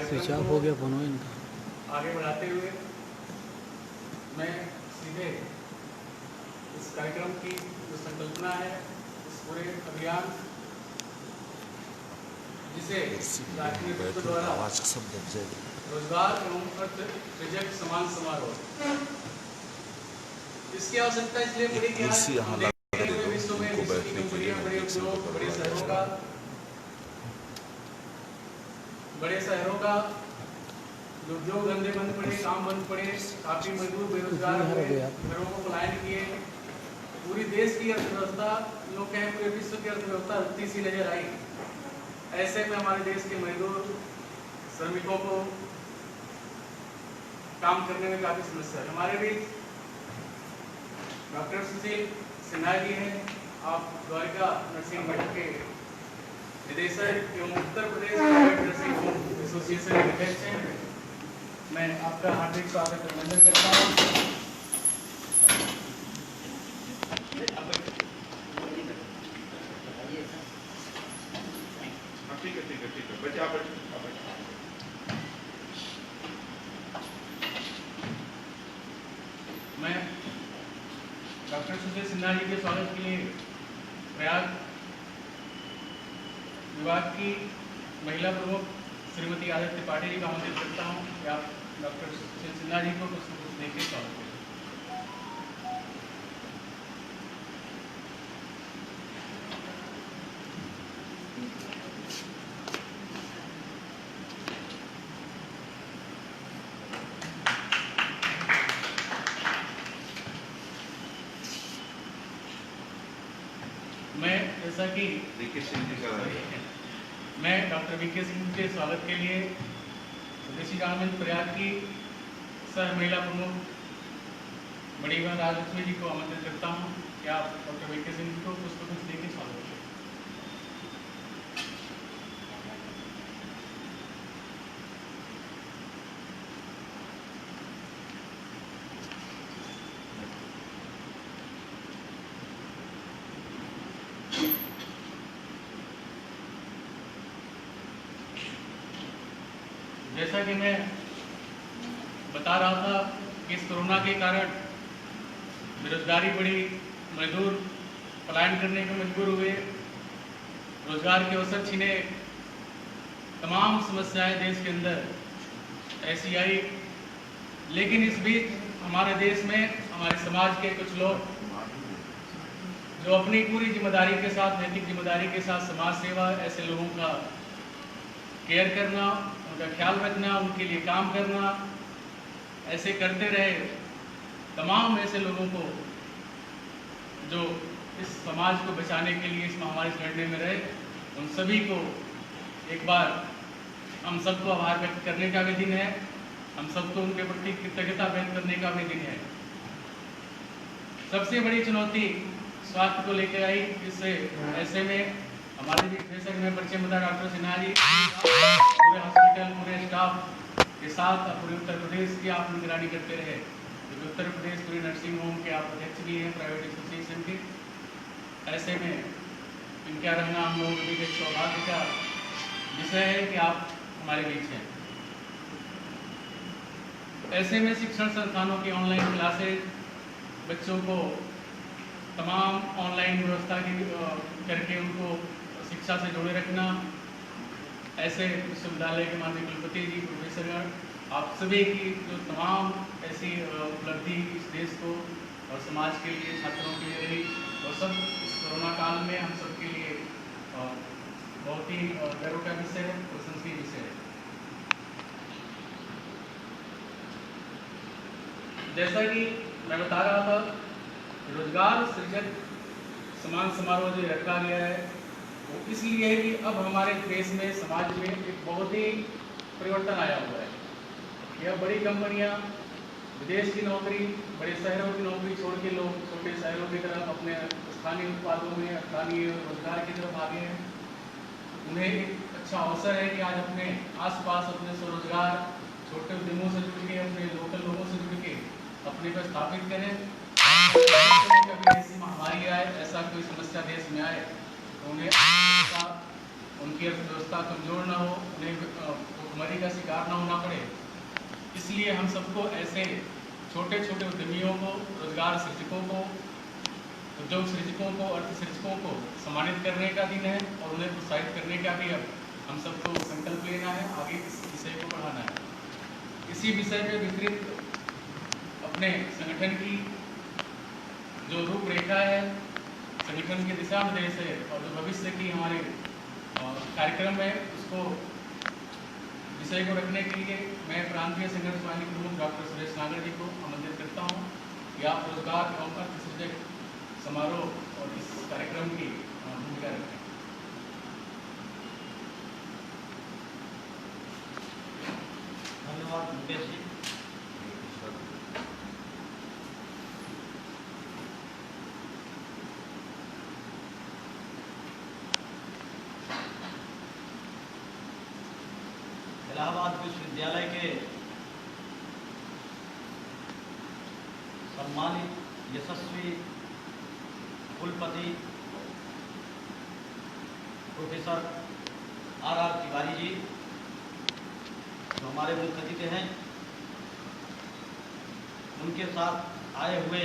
Switch off हो गया phone इनका। आगे बढ़ाते हुए मैं सीधे इस कार्यक्रम की जो संकल्पना है, इस पूरे अभियान जिसे राष्ट्रीय नेतृत्व द्वारा रोजगार एवं अर्थ सृजक समान समारोह, इसकी आवश्यकता इसलिए पड़ी कि आज हम देखते हैं पूरे विश्व में विश्व की कंपनियां, बड़े उद्योग, बड़े शहरों का जो उद्योग धंधे बंद पड़े, काम बंद पड़े, काफी मजदूर बेरोजगार हुए, घरों को पलायन किए, पूरी देश की अर्थव्यवस्था, लोग कहें पूरे विश्व की अर्थव्यवस्था रुकती सी नजर आई। ऐसे में हमारे देश के मजदूर श्रमिकों को काम करने में काफी समस्या है। हमारे बीच डॉक्टर सुशील सिन्हा जी हैं, आप द्वारिका नर्सिंग मठ के निदेशक एवं Uttar Pradesh private nursing home association के अध्यक्ष हैं। मैं आपका हार्दिक स्वागत अभिनंदन करता हूँ। ठीक है बच्चे आप मैं डॉक्टर सुशील सिन्हा जी के स्वागत के लिए प्रयाग विभाग की महिला प्रमुख श्रीमती आदित्य त्रिपाठी जी का आमंत्रित करता हूँ कि आप डॉक्टर सुशील सिन्हा जी को कुछ देकर स्वागत करें। मैं जैसा कि मैं डॉक्टर वीके सिंह के स्वागत के लिए स्वदेशी गार्मेंट प्रयाग की सह महिला प्रमुख बड़ी बहन राजलक्ष्मी जी को आमंत्रित करता हूं कि आप डॉक्टर वीके सिंह जी को पुष्प गुच्छ देकर स्वागत करें। जैसा कि मैं बता रहा था कि इस कोरोना के कारण बेरोजगारी बढ़ी, मजदूर पलायन करने को मजबूर हुए, रोजगार के अवसर छिने, तमाम समस्याएं देश के अंदर ऐसी आई। लेकिन इस बीच हमारे देश में हमारे समाज के कुछ लोग जो अपनी पूरी जिम्मेदारी के साथ, नैतिक जिम्मेदारी के साथ समाज सेवा, ऐसे लोगों का केयर करना, उनका ख्याल रखना, उनके लिए काम करना, ऐसे करते रहे। तमाम ऐसे लोगों को जो इस समाज को बचाने के लिए इस महामारी से लड़ने में रहे, उन सभी को एक बार हम सबको आभार व्यक्त करने का भी दिन है, हम सबको उनके प्रति कृतज्ञता व्यक्त करने का भी दिन है। सबसे बड़ी चुनौती स्वास्थ्य को लेकर आई, जिससे ऐसे में हमारे भी बेशक में परिचय बता डॉक्टर सिन्हा जी पूरे हॉस्पिटल, पूरे स्टाफ के साथ पूरे उत्तर प्रदेश की आप निगरानी करते रहे, क्योंकि उत्तर प्रदेश पूरे नर्सिंग होम के आप अध्यक्ष भी हैं प्राइवेट एसोसिएशन के। ऐसे में इनका रहना हम लोगों के लिए सौभाग्य का विषय है कि आप हमारे बीच हैं। ऐसे में शिक्षण संस्थानों की ऑनलाइन क्लासेज, बच्चों को तमाम ऑनलाइन व्यवस्था की करके उनको शिक्षा से जोड़े रखना, ऐसे विश्वविद्यालय के माननीय कुलपति जी, प्रोफेसर, आप सभी की जो तमाम ऐसी उपलब्धि इस देश को और समाज के लिए, छात्रों के लिए रही, और सब इस कोरोना काल में हम सब के लिए बहुत ही गर्व का विषय है, प्रशंसनीय विषय है। जैसा कि मैं बता रहा था, रोजगार सृजक समान समारोह जो रखा गया है वो इसलिए है कि अब हमारे देश में, समाज में एक बहुत ही परिवर्तन आया हुआ है। यह बड़ी कंपनियां विदेश की नौकरी, बड़े शहरों की नौकरी छोड़ के लोग छोटे शहरों की तरफ अपने स्थानीय उत्पादों में, स्थानीय रोजगार की तरफ आगे हैं। उन्हें एक अच्छा अवसर है कि आज अपने आसपास अपने स्वरोजगार छोटे उद्यमों से जुड़ के, अपने लोकल लोगों से जुड़ के अपने को स्थापित करें। कभी ऐसी महामारी आए, ऐसा कोई समस्या देश में आए तो उन्हें उनकी अर्थव्यवस्था कमजोर न हो, उन्हें भुखमरी का शिकार न होना पड़े, इसलिए हम सबको ऐसे छोटे छोटे उद्यमियों को, रोजगार सृजकों को, उद्योग सृजकों को, अर्थ सृजकों को सम्मानित करने का दिन है और उन्हें प्रोत्साहित करने का भी अब हम सबको संकल्प लेना है, आगे इस विषय को बढ़ाना है। इसी विषय पे विस्तृत अपने संगठन की जो रूपरेखा है, संगठन के दिशा निर्देश है और जो भविष्य की हमारे कार्यक्रम है, उसको विषय को रखने के लिए मैं प्रांतीय संगठन समिति प्रमुख डॉक्टर सुरेश नागर जी को आमंत्रित करता हूँ कि आप रोजगार एवं अर्थ सृजक समारोह और इस कार्यक्रम की भूमिका रखें। धन्यवाद मुकेश जी। इलाहाबाद विश्वविद्यालय के सम्मानित यशस्वी कुलपति प्रोफेसर आर तिवारी जी, जो हमारे मुख्य अतिथि हैं, उनके साथ आए हुए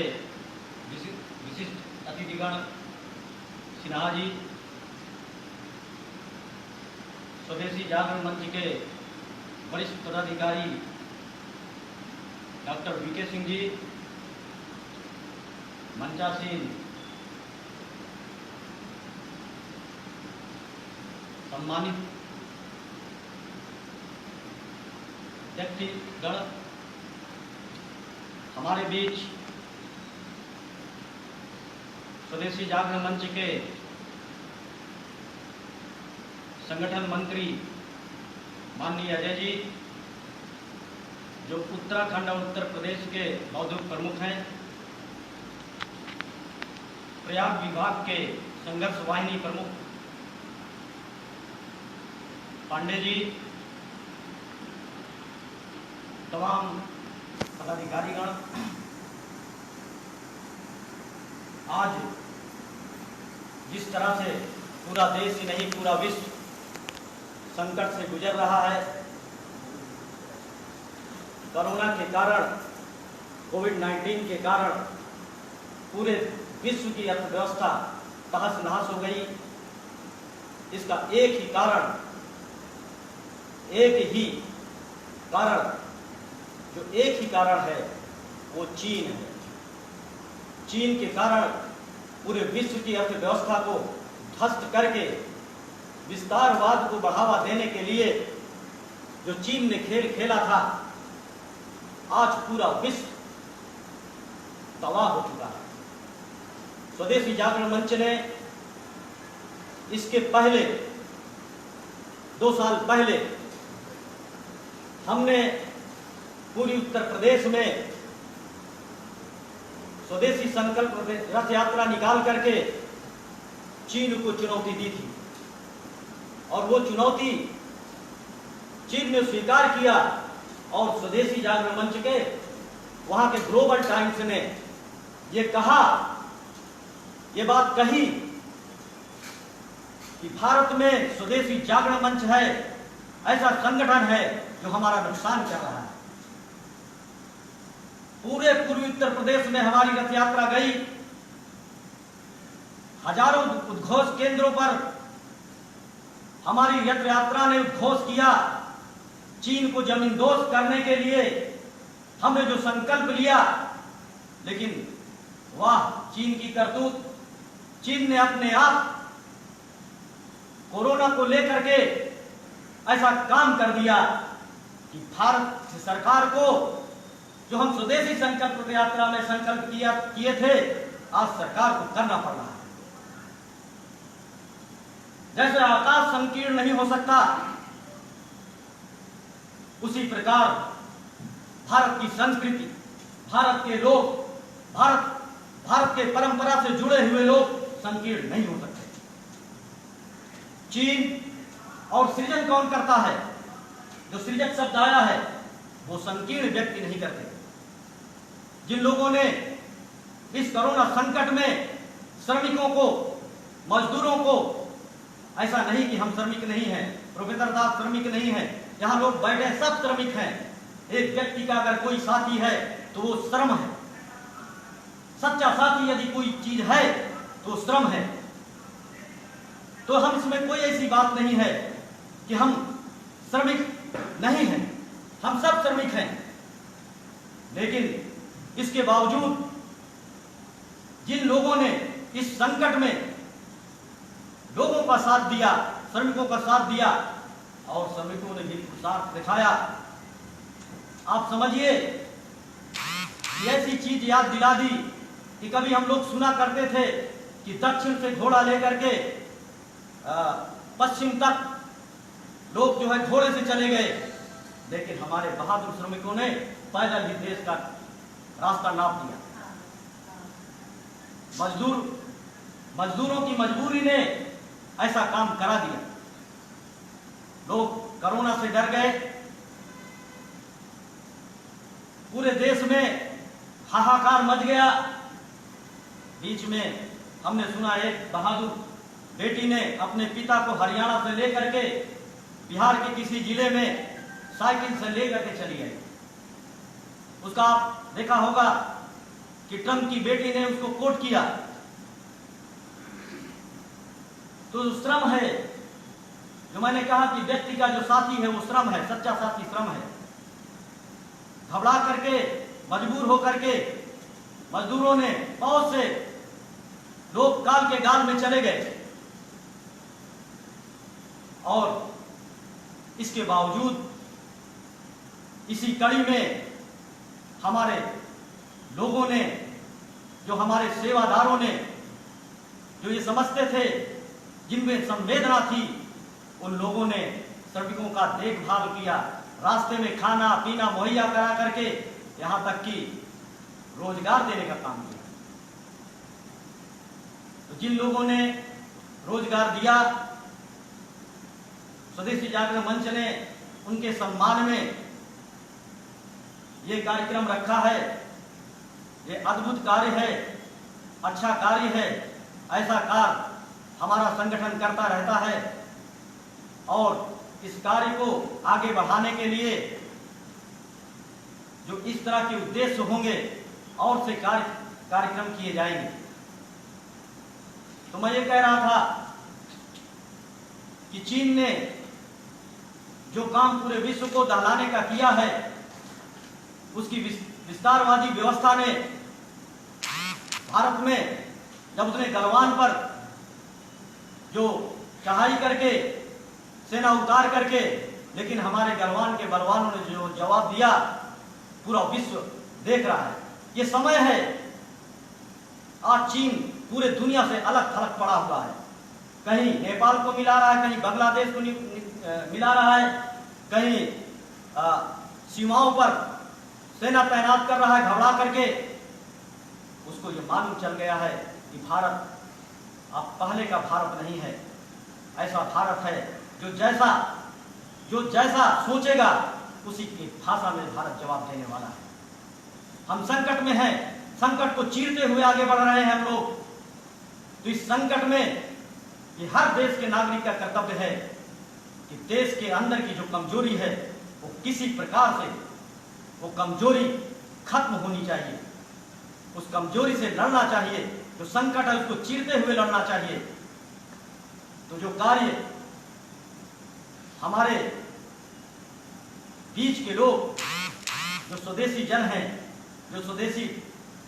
विशिष्ट अतिथिगण सिन्हा जी, स्वदेशी जागरण मंच के वरिष्ठ पदाधिकारी डॉक्टर वीके सिंह जी, मंचासीन सम्मानित व्यक्तिगण, हमारे बीच स्वदेशी जागरण मंच के संगठन मंत्री माननीय अजय जी, जो उत्तराखंड और उत्तर प्रदेश के मौजूद प्रमुख हैं, प्रयाग विभाग के संघर्ष वाहिनी प्रमुख पांडे जी, तमाम पदाधिकारीगण, आज जिस तरह से पूरा देश ही नहीं पूरा विश्व संकट से गुजर रहा है, कोरोना के कारण, कोविड-19 के कारण पूरे विश्व की अर्थव्यवस्था तहस नहस हो गई। इसका एक ही कारण, जो एक ही कारण है, वो चीन है। चीन के कारण पूरे विश्व की अर्थव्यवस्था को ध्वस्त करके विस्तारवाद को बढ़ावा देने के लिए जो चीन ने खेल खेला था, आज पूरा विश्व तबाह हो चुका है। स्वदेशी जागरण मंच ने इसके पहले 2 साल पहले हमने पूरी उत्तर प्रदेश में स्वदेशी संकल्प रथ यात्रा निकाल करके चीन को चुनौती दी थी और वो चुनौती चीन ने स्वीकार किया और स्वदेशी जागरण मंच के वहां के ग्लोबल टाइम्स ने ये कहा, ये बात कही कि भारत में स्वदेशी जागरण मंच है, ऐसा संगठन है जो हमारा नुकसान कर रहा है। पूरे पूर्वी उत्तर प्रदेश में हमारी रथ यात्रा गई, हजारों उद्घोष केंद्रों पर हमारी रथ यात्रा ने उद्घोष किया। चीन को जमींदोज करने के लिए हमने जो संकल्प लिया, लेकिन वाह चीन की करतूत, चीन ने अपने आप कोरोना को लेकर के ऐसा काम कर दिया कि भारत सरकार को जो हम स्वदेशी संकल्प यात्रा में संकल्प किए थे, आज सरकार को करना पड़ रहा है। जैसे आकाश संकीर्ण नहीं हो सकता, उसी प्रकार भारत की संस्कृति, भारत के लोग, भारत के परंपरा से जुड़े हुए लोग संकीर्ण नहीं हो सकते। चीन और सृजन कौन करता है? जो सृजक शब्द आया है वो संकीर्ण व्यक्ति नहीं करते। जिन लोगों ने इस कोरोना संकट में श्रमिकों को, मजदूरों को, ऐसा नहीं कि हम श्रमिक नहीं हैं, प्रोफेसर साहब श्रमिक नहीं हैं, यहाँ लोग बैठे सब श्रमिक हैं। एक व्यक्ति का अगर कोई साथी है तो वो श्रम है। सच्चा साथी यदि कोई चीज है तो श्रम है। तो हम इसमें कोई ऐसी बात नहीं है कि हम श्रमिक नहीं हैं, हम सब श्रमिक हैं। लेकिन इसके बावजूद जिन लोगों ने इस संकट में लोगों का साथ दिया, श्रमिकों का साथ दिया और श्रमिकों ने भी साथ दिखाया, आप समझिए ऐसी चीज याद दिला दी कि कभी हम लोग सुना करते थे कि दक्षिण से घोड़ा लेकर के पश्चिम तक लोग जो है घोड़े से चले गए, लेकिन हमारे बहादुर श्रमिकों ने पैदल ही देश का रास्ता नाप दिया। मजदूरों की मजबूरी ने ऐसा काम करा दिया। लोग कोरोना से डर गए, पूरे देश में हाहाकार मच गया। बीच में हमने सुना एक बहादुर बेटी ने अपने पिता को हरियाणा से लेकर के बिहार के किसी जिले में साइकिल से लेकर के चली गई। उसका आप देखा होगा कि ट्रंप की बेटी ने उसको कोट किया। तो श्रम है, जो मैंने कहा कि व्यक्ति का जो साथी है वो श्रम है, सच्चा साथी श्रम है। घबरा करके मजबूर होकर के मजदूरों ने, बहुत से लोग काल के गाल में चले गए और इसके बावजूद इसी कड़ी में हमारे लोगों ने, जो हमारे सेवादारों ने, जो ये समझते थे, जिनमें संवेदना थी, उन लोगों ने श्रमिकों का देखभाल किया, रास्ते में खाना पीना मुहैया करा करके यहां तक कि रोजगार देने का काम किया। तो जिन लोगों ने रोजगार दिया, स्वदेशी जागरण मंच ने उनके सम्मान में ये कार्यक्रम रखा है। ये अद्भुत कार्य है, अच्छा कार्य है। ऐसा कार्य हमारा संगठन करता रहता है और इस कार्य को आगे बढ़ाने के लिए जो इस तरह के उद्देश्य होंगे और से कार्यक्रम किए जाएंगे। तो मैं ये कह रहा था कि चीन ने जो काम पूरे विश्व को दहलाने का किया है, उसकी विस्तारवादी व्यवस्था ने भारत में जब उसने गलवान पर जो चढ़ाई करके, सेना उतार करके, लेकिन हमारे गलवान के बलवानों ने जो जवाब दिया, पूरा विश्व देख रहा है। ये समय है, आज चीन पूरे दुनिया से अलग थलग पड़ा हुआ है। कहीं नेपाल को मिला रहा है, कहीं बांग्लादेश को मिला रहा है, कहीं सीमाओं पर सेना तैनात कर रहा है घबरा करके। उसको ये मालूम चल गया है कि भारत अब पहले का भारत नहीं है। ऐसा भारत है जो जैसा सोचेगा उसी की भाषा में भारत जवाब देने वाला है। हम संकट में हैं, संकट को चीरते हुए आगे बढ़ रहे हैं हम लोग। तो इस संकट में ये हर देश के नागरिक का कर्तव्य है कि देश के अंदर की जो कमजोरी है वो किसी प्रकार से वो कमजोरी खत्म होनी चाहिए। उस कमजोरी से लड़ना चाहिए, जो संकट है उसको चीरते हुए लड़ना चाहिए। तो जो कार्य हमारे बीच के लोग, जो स्वदेशी जन हैं, जो स्वदेशी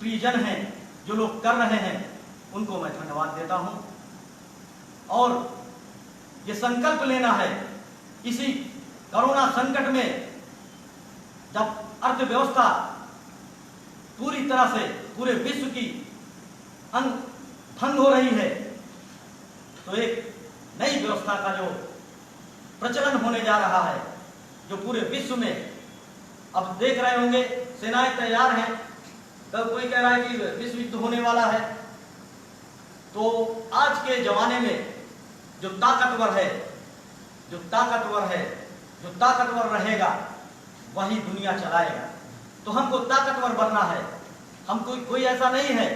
प्रिय जन हैं, जो लोग कर रहे हैं, उनको मैं धन्यवाद देता हूं। और ये संकल्प लेना है इसी कोरोना संकट में, जब अर्थव्यवस्था पूरी तरह से पूरे विश्व की भंग हो रही है, तो एक नई व्यवस्था का जो प्रचलन होने जा रहा है, जो पूरे विश्व में अब देख रहे होंगे, सेनाएं तैयार हैं। कल कोई कह रहा है कि विश्व युद्ध होने वाला है। तो आज के जमाने में जो ताकतवर है, जो ताकतवर रहेगा वही दुनिया चलाएगा। तो हमको ताकतवर बनना है। हम कोई ऐसा नहीं है।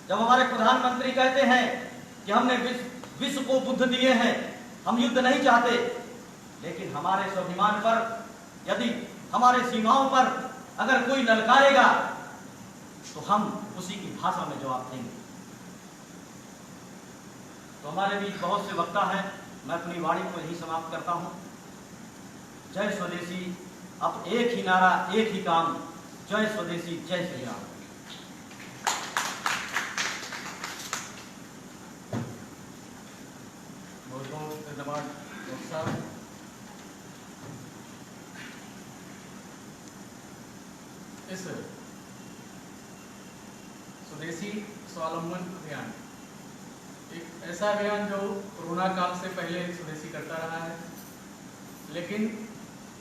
जब हमारे प्रधानमंत्री कहते हैं कि हमने विश्व को बुद्ध दिए हैं, हम युद्ध नहीं चाहते, लेकिन हमारे स्वाभिमान पर यदि हमारे सीमाओं पर अगर कोई ललकारेगा तो हम उसी की भाषा में जवाब देंगे। तो हमारे बीच बहुत से वक्ता हैं, मैं अपनी वाणी को यही समाप्त करता हूं। जय स्वदेशी, अब एक ही नारा, एक ही काम, जय स्वदेशी, जय श्री राम। बहुत बहुत धन्यवाद डॉक्टर साहब। इस स्वदेशी स्वावलंबन अभियान एक ऐसा अभियान जो कोरोना काल से पहले स्वदेशी करता रहा है, लेकिन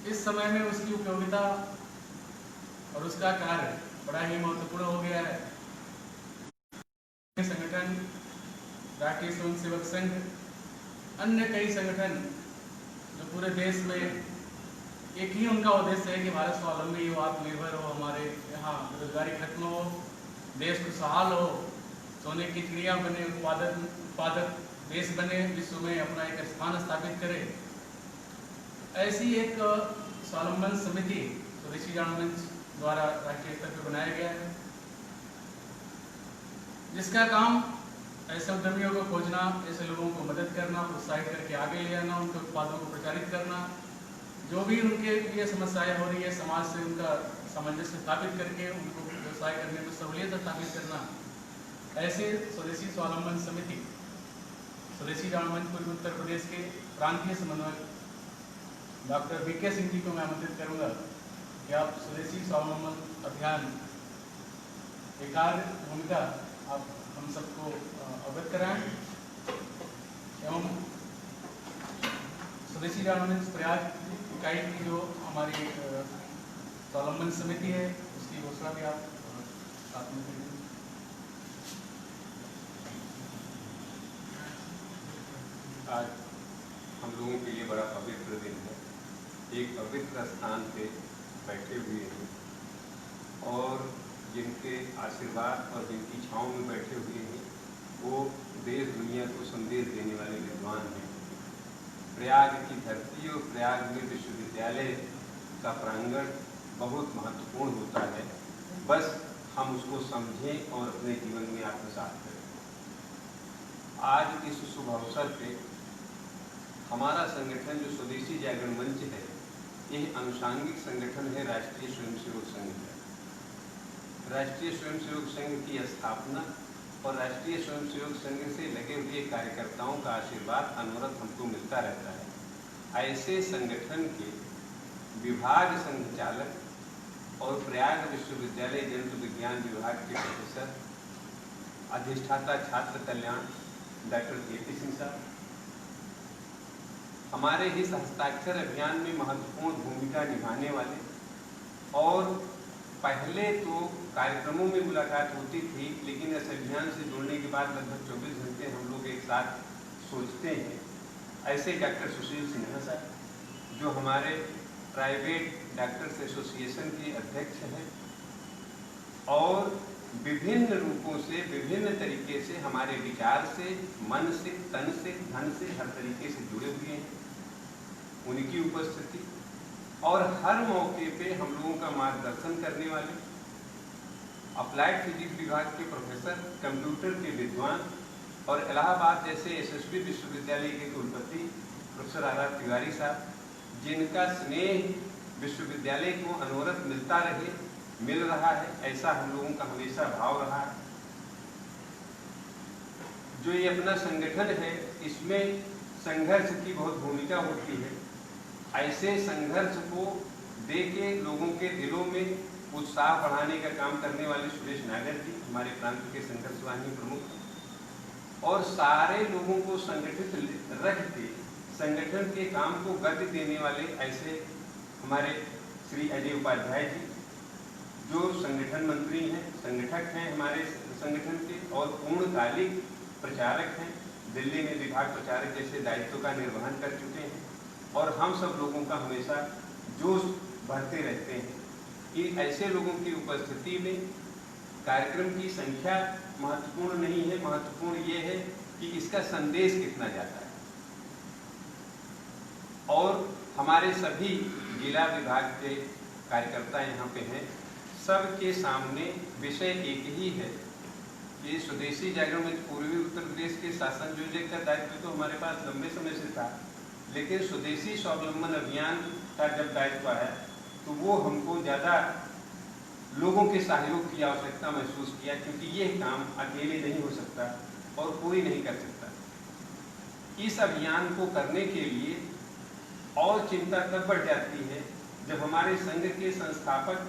इस समय में उसकी उपयोगिता और उसका कार्य बड़ा ही महत्वपूर्ण हो गया है। संगठन, राष्ट्रीय स्वयंसेवक संघ, अन्य कई संगठन जो पूरे देश में एक ही उनका उद्देश्य है कि भारत स्वावलंबी हो, आत्मनिर्भर हो, हमारे यहाँ बेरोजगारी खत्म हो, देश खुशहाल हो, सोने की चिड़िया बने, उत्पादक देश बने, विश्व में अपना एक स्थान स्थापित करे। ऐसी एक स्वावलंबन समिति स्वदेशी जागरण मंच द्वारा राष्ट्रीय स्तर पर बनाया गया है, जिसका काम ऐसे उद्यमियों को खोजना, ऐसे लोगों को मदद करना, प्रोत्साहित करके आगे ले आना, उनके उत्पादों को प्रचारित करना, जो भी उनके लिए समस्याएं हो रही है समाज से उनका सामंजस्य स्थापित करके उनको व्यवसाय करने में सहूलियत स्थापित करना। ऐसे स्वदेशी स्वावलंबन समिति स्वदेशी जागरण मंच पूर्वी उत्तर प्रदेश के प्रांतीय समन्वयक डॉक्टर वीके सिंह जी को मैं आमंत्रित करूंगा कि आप स्वदेशी स्वावलंबन अभियान एक कार्य भूमिका आप हम सबको अवगत कराएं एवं स्वदेशी जागरण मंच प्रयाग इकाई की जो हमारी स्वावलंबन समिति है उसकी घोषणा भी आप साथ में करेंगे। आज हम लोगों के लिए बड़ा पवित्र दिन है। एक पवित्र स्थान पे बैठे हुए हैं और जिनके आशीर्वाद और जिनकी छाँव में बैठे हुए हैं वो देश दुनिया को संदेश देने वाले विद्वान हैं। प्रयाग की धरती और प्रयाग में विश्वविद्यालय का प्रांगण बहुत महत्वपूर्ण होता है, बस हम उसको समझें और अपने जीवन में आत्मसात करें। आज इस शुभ अवसर पे हमारा संगठन जो स्वदेशी जागरण मंच है, यह अनुषांगिक संगठन है राष्ट्रीय स्वयंसेवक संघ का। राष्ट्रीय स्वयंसेवक संघ की स्थापना और राष्ट्रीय स्वयंसेवक संघ से लगे हुए कार्यकर्ताओं का आशीर्वाद अनवरत हमको मिलता रहता है। ऐसे संगठन के विभाग संचालक और प्रयाग विश्वविद्यालय जंतु विज्ञान विभाग के प्रोफेसर, अधिष्ठाता छात्र कल्याण डॉक्टर के सिंह साहब हमारे इस हस्ताक्षर अभियान में महत्वपूर्ण भूमिका निभाने वाले, और पहले तो कार्यक्रमों में मुलाकात होती थी, लेकिन इस अभियान से जुड़ने के बाद लगभग 24 घंटे हम लोग एक साथ सोचते हैं। ऐसे डॉक्टर सुशील सिन्हा साहब जो हमारे प्राइवेट डॉक्टर्स एसोसिएशन के अध्यक्ष हैं और विभिन्न रूपों से, विभिन्न तरीके से हमारे विचार से, मन से, तन से, धन से हर तरीके से जुड़े हुए हैं। उनकी उपस्थिति और हर मौके पे हम लोगों का मार्गदर्शन करने वाले अप्लाइड फिजिक्स विभाग के प्रोफेसर, कंप्यूटर के विद्वान और इलाहाबाद जैसे यशस्वी विश्वविद्यालय के कुलपति प्रोफेसर आर तिवारी साहब, जिनका स्नेह विश्वविद्यालय को अनवरत मिलता रहे, मिल रहा है, ऐसा हम लोगों का हमेशा भाव रहा है। जो ये अपना संगठन है, इसमें संघर्ष की बहुत भूमिका होती है। ऐसे संघर्ष को देके लोगों के दिलों में उत्साह बढ़ाने का काम करने वाले सुरेश नागर जी हमारे प्रांत के संघर्ष वाहिनी प्रमुख, और सारे लोगों को संगठित रख के संगठन के काम को गति देने वाले ऐसे हमारे श्री अजय उपाध्याय जी जो संगठन मंत्री हैं, संगठक हैं हमारे संगठन के और पूर्णकालिक प्रचारक हैं, दिल्ली में विभाग प्रचारक जैसे दायित्व का निर्वहन कर चुके हैं, और हम सब लोगों का हमेशा जोश बढ़ते रहते हैं कि ऐसे लोगों की उपस्थिति में कार्यक्रम की संख्या महत्वपूर्ण नहीं है, महत्वपूर्ण ये है कि इसका संदेश कितना जाता है। और हमारे सभी जिला विभाग के कार्यकर्ता यहाँ पे हैं, सबके सामने विषय एक ही है कि स्वदेशी जागरण में पूर्वी उत्तर प्रदेश के शासन योजक का दायित्व तो हमारे पास लंबे समय से था, लेकिन स्वदेशी स्वावलंबन अभियान का जब दायित्व आया तो वो हमको ज़्यादा लोगों के सहयोग की आवश्यकता महसूस किया, क्योंकि ये काम अकेले नहीं हो सकता और कोई नहीं कर सकता। इस अभियान को करने के लिए और चिंता तब बढ़ जाती है जब हमारे संघ के संस्थापक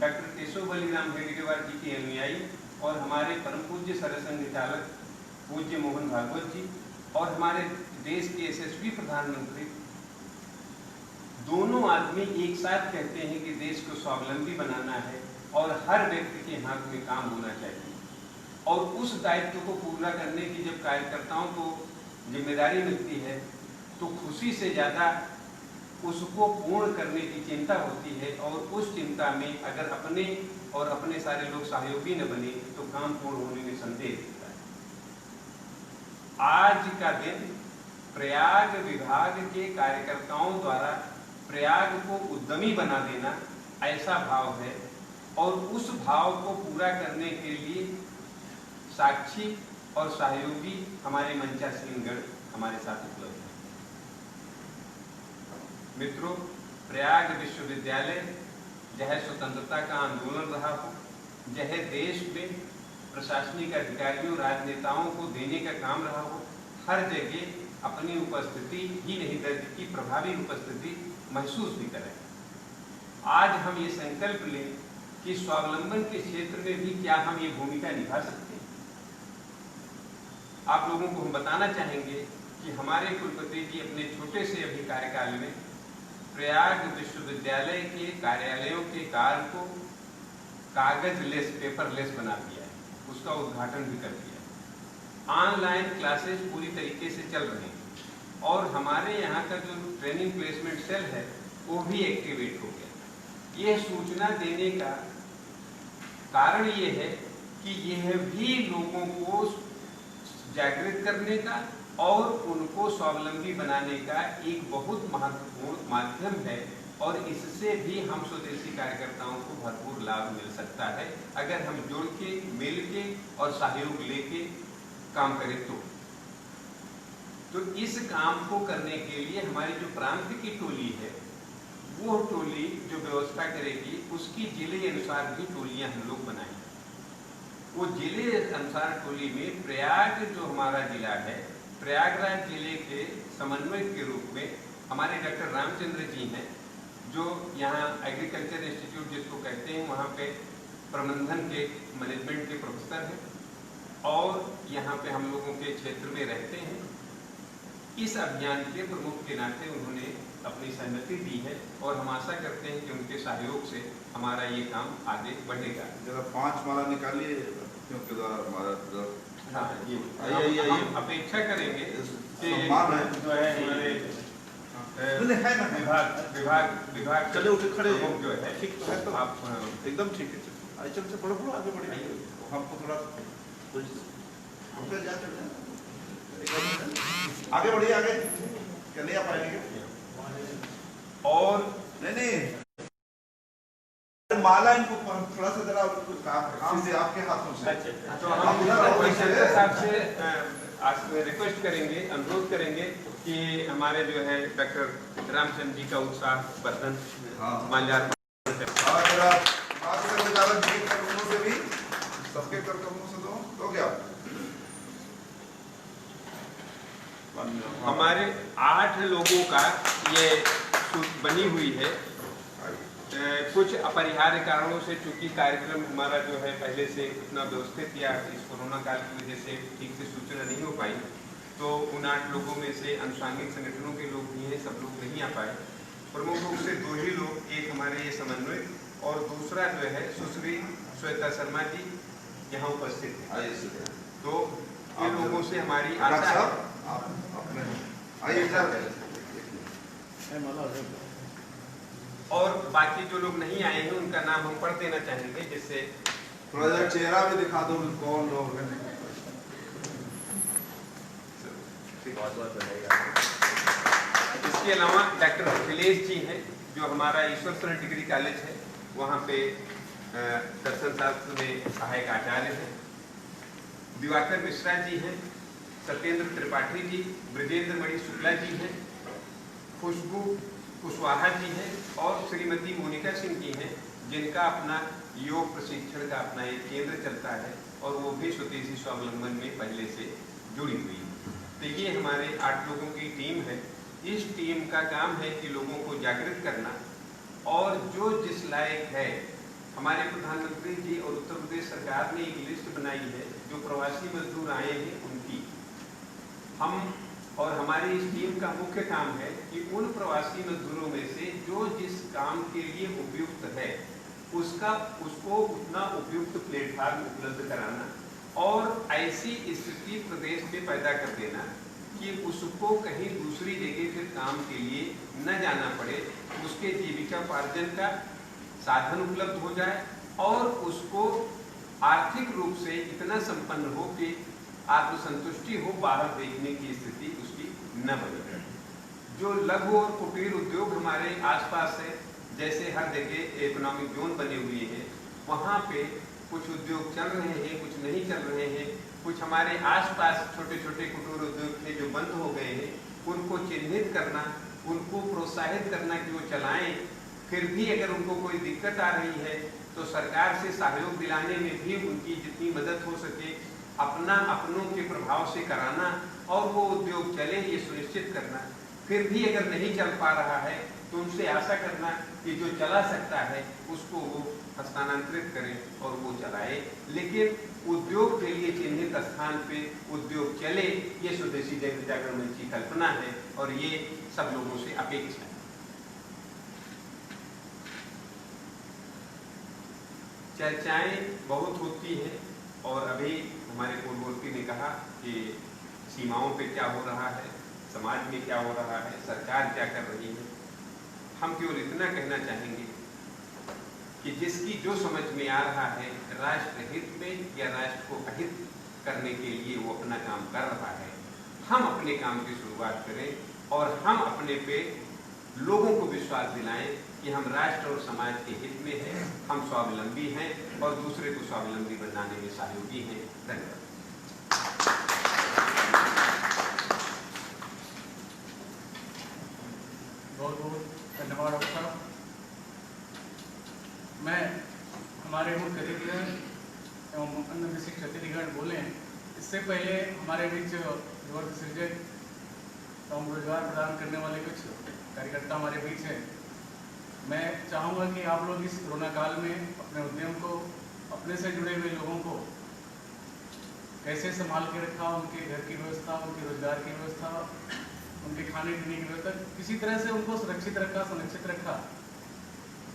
डॉक्टर केशव बलिराम हेडगेवार जी के अनुयायी और हमारे परम पूज्य सरसंघ चालक पूज्य मोहन भागवत जी और हमारे देश के यशस्वी प्रधानमंत्री दोनों आदमी एक साथ कहते हैं कि देश को स्वावलंबी बनाना है और हर व्यक्ति के हाथ में काम होना चाहिए, और उस दायित्व को पूरा करने की जब कार्यकर्ताओं को जिम्मेदारी मिलती है तो खुशी से ज़्यादा उसको पूर्ण करने की चिंता होती है, और उस चिंता में अगर अपने और अपने सारे लोग सहयोगी न बने तो काम पूर्ण होने में संदेह होता है। आज का दिन प्रयाग विभाग के कार्यकर्ताओं द्वारा प्रयाग को उद्यमी बना देना ऐसा भाव है, और उस भाव को पूरा करने के लिए साक्षी और सहयोगी हमारे मंचासीनगण हमारे साथ उपलब्ध है। मित्रों, प्रयाग विश्वविद्यालय जहाँ स्वतंत्रता का आंदोलन रहा हो, जहाँ देश में प्रशासनिक अधिकारियों राजनेताओं को देने का काम रहा हो, हर जगह अपनी उपस्थिति ही नहीं दर्ज की, प्रभावी उपस्थिति महसूस भी करें। आज हम ये संकल्प लें कि स्वावलंबन के क्षेत्र में भी क्या हम ये भूमिका निभा सकते हैं। आप लोगों को हम बताना चाहेंगे कि हमारे कुलपति जी अपने छोटे से अभी कार्यकाल में प्रयाग विश्वविद्यालय के कार्यालयों के कार्य को कागज लेस, पेपर लेस बना दिया है, उसका उद्घाटन भी कर दिया। ऑनलाइन क्लासेस पूरी तरीके से चल रहे हैं, और हमारे यहाँ का जो ट्रेनिंग प्लेसमेंट सेल है वो भी एक्टिवेट हो गया। यह सूचना देने का कारण ये है कि यह भी लोगों को जागृत करने का और उनको स्वावलंबी बनाने का एक बहुत महत्वपूर्ण माध्यम है, और इससे भी हम स्वदेशी कार्यकर्ताओं को भरपूर लाभ मिल सकता है अगर हम जुड़ के, मिल के और सहयोग लेके काम करें तो इस काम को करने के लिए हमारी जो प्रांत की टोली है, वो टोली जो व्यवस्था करेगी उसकी जिले अनुसार भी टोलियां हम लोग बनाएंगे। वो जिले अनुसार टोली में प्रयाग जो हमारा जिला है, प्रयागराज जिले के समन्वयक के रूप में हमारे डॉक्टर रामचंद्र जी हैं, जो यहाँ एग्रीकल्चर इंस्टीट्यूट जिसको कहते हैं वहाँ पे प्रबंधन के मैनेजमेंट के प्रोफेसर हैं, और यहाँ पे हम लोगों के क्षेत्र में रहते हैं। इस अभियान के प्रमुख के नाते उन्होंने अपनी सहमति दी है, और हम आशा करते हैं कि उनके सहयोग से हमारा ये काम आगे बढ़ेगा। जरा 5 माला निकालिए क्योंकि हमारा हाँ, ये हम अपेक्षा करेंगे कि जो है हमारे विभाग चले उठे खड़े जो है ठीक है, तो आप एकदम ठीक है। आइए चलते बढ़ो आगे बढ़िए, हमको थोड़ा आगे बढ़िए, आगे क्या नहीं आ पाएंगे। और नहीं माला इनको थोड़ा सा जरा काम से आपके हाथों से, तो हम साहब से रिक्वेस्ट करेंगे, अनुरोध करेंगे कि हमारे जो है डॉक्टर रामचंद्र जी का उत्साह वर्धन माल्यार्पण से भी सबके कर्तव्यों से दो क्या हमारे 8 लोगों का ये बनी हुई है। कुछ अपरिहार्य कारणों से चूंकि कार्यक्रम हमारा जो है पहले से उतना व्यवस्थित या इस कोरोना काल की वजह से ठीक से सूचना नहीं हो पाई, तो उन 8 लोगों में से अनुषांगिक संगठनों के लोग भी हैं, सब लोग नहीं आ पाए। प्रमुख रूप से 2 ही लोग, एक हमारे ये समन्वय और दूसरा जो है सुश्री श्वेता शर्मा जी यहाँ उपस्थित है। तो इन लोगों से हमारी आशा है। और बाकी जो लोग नहीं आए हैं उनका नाम हम पढ़ देना चाहेंगे, जिससे थोड़ा चेहरा भी दिखा दो कौन लोग हैं। बहुत बहुत बधाई। इसके अलावा डॉक्टर अखिलेश जी हैं जो हमारा ईश्वर शरण डिग्री कॉलेज है वहाँ पे दर्शन शास्त्र में सहायक आचार्य हैं। दिवाकर मिश्रा जी हैं, सत्येंद्र त्रिपाठी जी, ब्रजेंद्र मणि शुक्ला जी हैं, खुशबू कुशवाहा जी हैं और श्रीमती मोनिका सिंह जी हैं जिनका अपना योग प्रशिक्षण का अपना एक केंद्र चलता है और वो भी स्वदेशी स्वावलंबन में पहले से जुड़ी हुई है। तो ये हमारे 8 लोगों की टीम है। इस टीम का काम है कि लोगों को जागृत करना और जो जिस लायक है, हमारे प्रधानमंत्री जी और उत्तर प्रदेश सरकार ने एक लिस्ट बनाई है जो प्रवासी मजदूर आए हैं उनकी। हम और हमारी इस टीम का मुख्य काम है कि उन प्रवासी मजदूरों में से जो जिस काम के लिए उपयुक्त है उसको उतना उपयुक्त प्लेटफार्म उपलब्ध कराना और ऐसी स्थिति प्रदेश में पैदा कर देना कि उसको कहीं दूसरी जगह फिर काम के लिए न जाना पड़े, उसके जीविकोपार्जन का साधन उपलब्ध हो जाए और उसको आर्थिक रूप से इतना संपन्न हो कि आत्मसंतुष्टि हो, बाहर देखने की स्थिति उसकी न बने। जो लघु और कुटीर उद्योग हमारे आसपास है, जैसे हर जगह इकोनॉमिक जोन बने हुए हैं, वहाँ पे कुछ उद्योग चल रहे हैं, कुछ नहीं चल रहे हैं। कुछ हमारे आसपास छोटे छोटे कुटीर उद्योग थे जो बंद हो गए हैं, उनको चिन्हित करना, उनको प्रोत्साहित करना कि वो चलाएं। फिर भी अगर उनको कोई दिक्कत आ रही है तो सरकार से सहयोग दिलाने में भी उनकी जितनी मदद हो सके अपनों के प्रभाव से कराना और वो उद्योग चले ये सुनिश्चित करना। फिर भी अगर नहीं चल पा रहा है तो उनसे आशा करना कि जो चला सकता है उसको वो हस्तांतरित करें और वो चलाए। लेकिन उद्योग के लिए चिन्हित स्थान पे उद्योग चले, ये स्वदेशी जागरण मंच की कल्पना है और ये सब लोगों से अपेक्षा है। चर्चाएं बहुत होती हैं और अभी हमारे पूर्ववर्ती ने कहा कि सीमाओं पे क्या हो रहा है, समाज में क्या हो रहा है, सरकार क्या कर रही है। हम केवल इतना कहना चाहेंगे कि जिसकी जो समझ में आ रहा है राष्ट्र हित में या राष्ट्र को अहित करने के लिए वो अपना काम कर रहा है, हम अपने काम की शुरुआत करें और हम अपने पे लोगों को विश्वास दिलाएं कि हम राष्ट्र और समाज के हित में हैं, हम स्वावलंबी हैं और दूसरे को स्वावलंबी बनाने में सहयोगी हैं। धन्यवाद। बहुत बहुत धन्यवाद डॉक्टर साहब। मैं हमारे मुख्य अतिथिगण एवं अन्य विशिष्ट अतिथिगण बोले, इससे पहले हमारे बीच युवक सृजक एवं रोजगार प्रदान करने वाले कुछ कार्यकर्ता हमारे बीच हैं। मैं चाहूँगा कि आप लोग इस कोरोना काल में अपने उद्यम को, अपने से जुड़े हुए लोगों को कैसे संभाल के रखा, उनके घर की व्यवस्था, उनके रोजगार की व्यवस्था, उनके खाने पीने की व्यवस्था, किसी तरह से उनको सुरक्षित रखा, संरक्षित रखा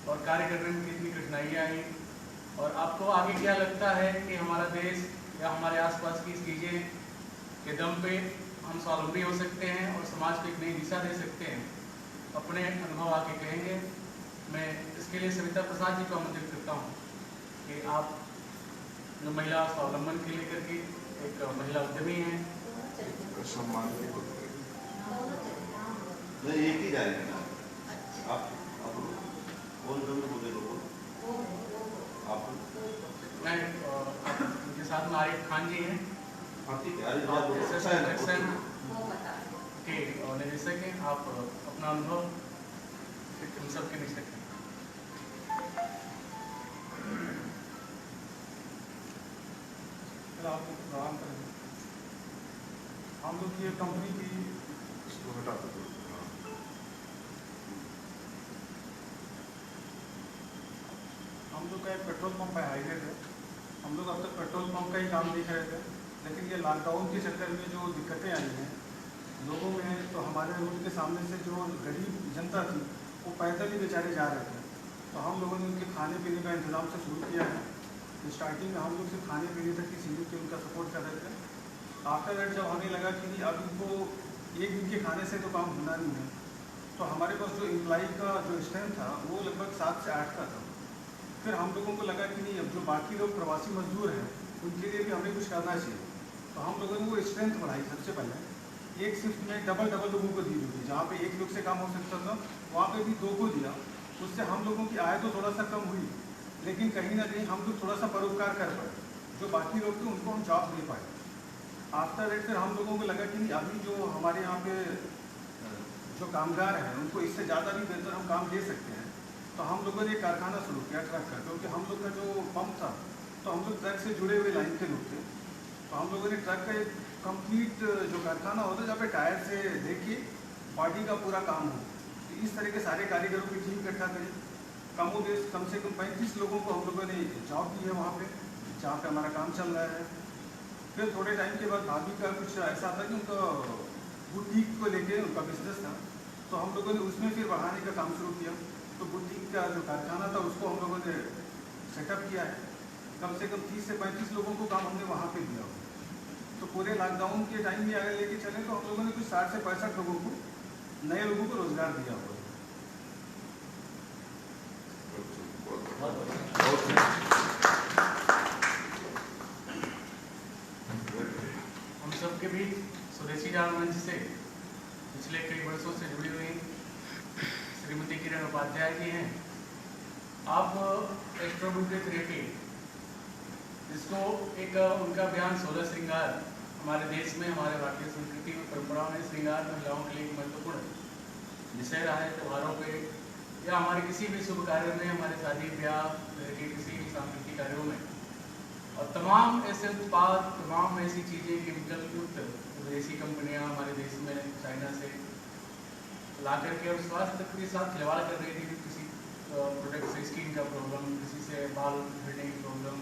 और कार्य करने में कितनी कठिनाइयाँ आई और आपको आगे क्या लगता है कि हमारा देश या हमारे आसपास की चीज़ें के दम पे हम स्वावलंबी हो सकते हैं और समाज को एक नई दिशा दे सकते हैं। अपने अनुभव आके कहेंगे। मैं इसके लिए सविता प्रसाद जी को आमंत्रित करता हूँ कि आप जो महिला स्वावलंबन के लेकर के एक महिला उद्यमी हैं। सम्मान नहीं, एक ही जाएगा ना। आप कौन बोले लोगों आप? मैं उनके साथ में आरिफ खान जी हैं के निदेशक हैं। आप अपना अनुभव हम सबके बीच रखें। आपको प्रदान करेंगे। हम लोग ये कंपनी की इसको हटा दो। हम लोग का एक पेट्रोल पंप है हाईवे पे। हम लोग अब तक पेट्रोल पंप का ही काम देख रहे थे, लेकिन ये लॉकडाउन के चक्कर में जो दिक्कतें आई हैं लोगों में, तो हमारे रोड के सामने से जो गरीब जनता थी वो पैदल ही बेचारे जा रहे थे। तो हम लोगों ने उनके खाने पीने का इंतज़ाम से शुरू किया है। स्टार्टिंग में हम लोग सिर्फ खाने पीने तक की चीज़ों के उनका सपोर्ट कर रहे थे। आफ्टर दैट जब हमें लगा कि अब इनको एक दिन के खाने से तो काम होना नहीं है, तो हमारे पास जो एम्प्लॉई का जो स्ट्रेंथ था वो लगभग 7 से 8 का था। फिर हम लोगों को लगा कि नहीं, अब जो बाकी लोग प्रवासी मजदूर हैं उनके लिए भी हमें कुछ करना चाहिए। तो हम लोगों ने वो स्ट्रेंथ बढ़ाई सबसे पहले। एक शिफ्ट में डबल लोगों को दी ड्यूटी। जहाँ पे एक लोग से काम हो सकता था वहाँ पे भी 2 को दिया। उससे हम लोगों की आय तो थोड़ा सा कम हुई, लेकिन कहीं ना कहीं हम लोग थोड़ा सा परोपकार कर पाए। जो बाकी लोग थे उनको हम जॉब दे पाए। आफ्टर दैट फिर हम लोगों को लगा कि नहीं, अभी जो हमारे यहाँ पे जो कामगार हैं उनको इससे ज़्यादा भी बेहतर हम काम दे सकते हैं। तो हम लोगों ने एक कारखाना शुरू किया ट्रक का, क्योंकि हम लोग का जो पंप था तो हम लोग ट्रक से जुड़े हुए लाइन के लोग थे। तो हम लोगों ने ट्रक का एक कंप्लीट जो कारखाना होता है जहाँ पे टायर से लेके बॉडी का पूरा काम हो, तो इस तरह के सारे कारीगरों की टीम इकट्ठा करी। कम से कम 35 लोगों को हम लोगों ने जॉब दी है वहाँ पे, जहाँ पे हमारा काम चल रहा है। फिर थोड़े टाइम के बाद भाभी का कुछ ऐसा था कि उनका बुटीक को लेके उनका बिजनेस था, तो हम लोगों ने उसमें फिर बढ़ाने का काम शुरू किया। तो बुटीक का जो कारखाना था उसको हम लोगों ने सेटअप किया है। कम से कम 30 से 35 लोगों को काम हमने वहाँ पे दिया। तो पूरे लॉकडाउन के टाइम में अगर लेके चले तो हम लोगों ने कुछ 60 से 65 लोगों को, नए लोगों को रोजगार दिया हुआ है। हम सबके बीच स्वदेशी जान मंच से पिछले कई वर्षों से जुड़ी हुई श्रीमती किरण उपाध्याय जी हैं। आप एस्ट्रोबुद्धित रेटी, जिसको एक उनका बयान 16 श्रृंगार, हमारे देश में हमारे भारतीय संस्कृति और परंपराओं में श्रृंगार महिलाओं के लिए एक महत्वपूर्ण विषय रहा है। त्योहारों पे या हमारे किसी भी शुभ कार्य में, हमारे शादी ब्याह के किसी भी सांस्कृतिक कार्यों में, और तमाम ऐसे उत्पाद, तमाम ऐसी चीज़ें केमिकल युक्त विदेशी कंपनियां हमारे देश में चाइना से ला करके और स्वास्थ्य के साथ खिलवाड़ कर रही थी। किसी प्रोडक्ट से स्किन का प्रॉब्लम, किसी से बाल झड़ने की प्रॉब्लम,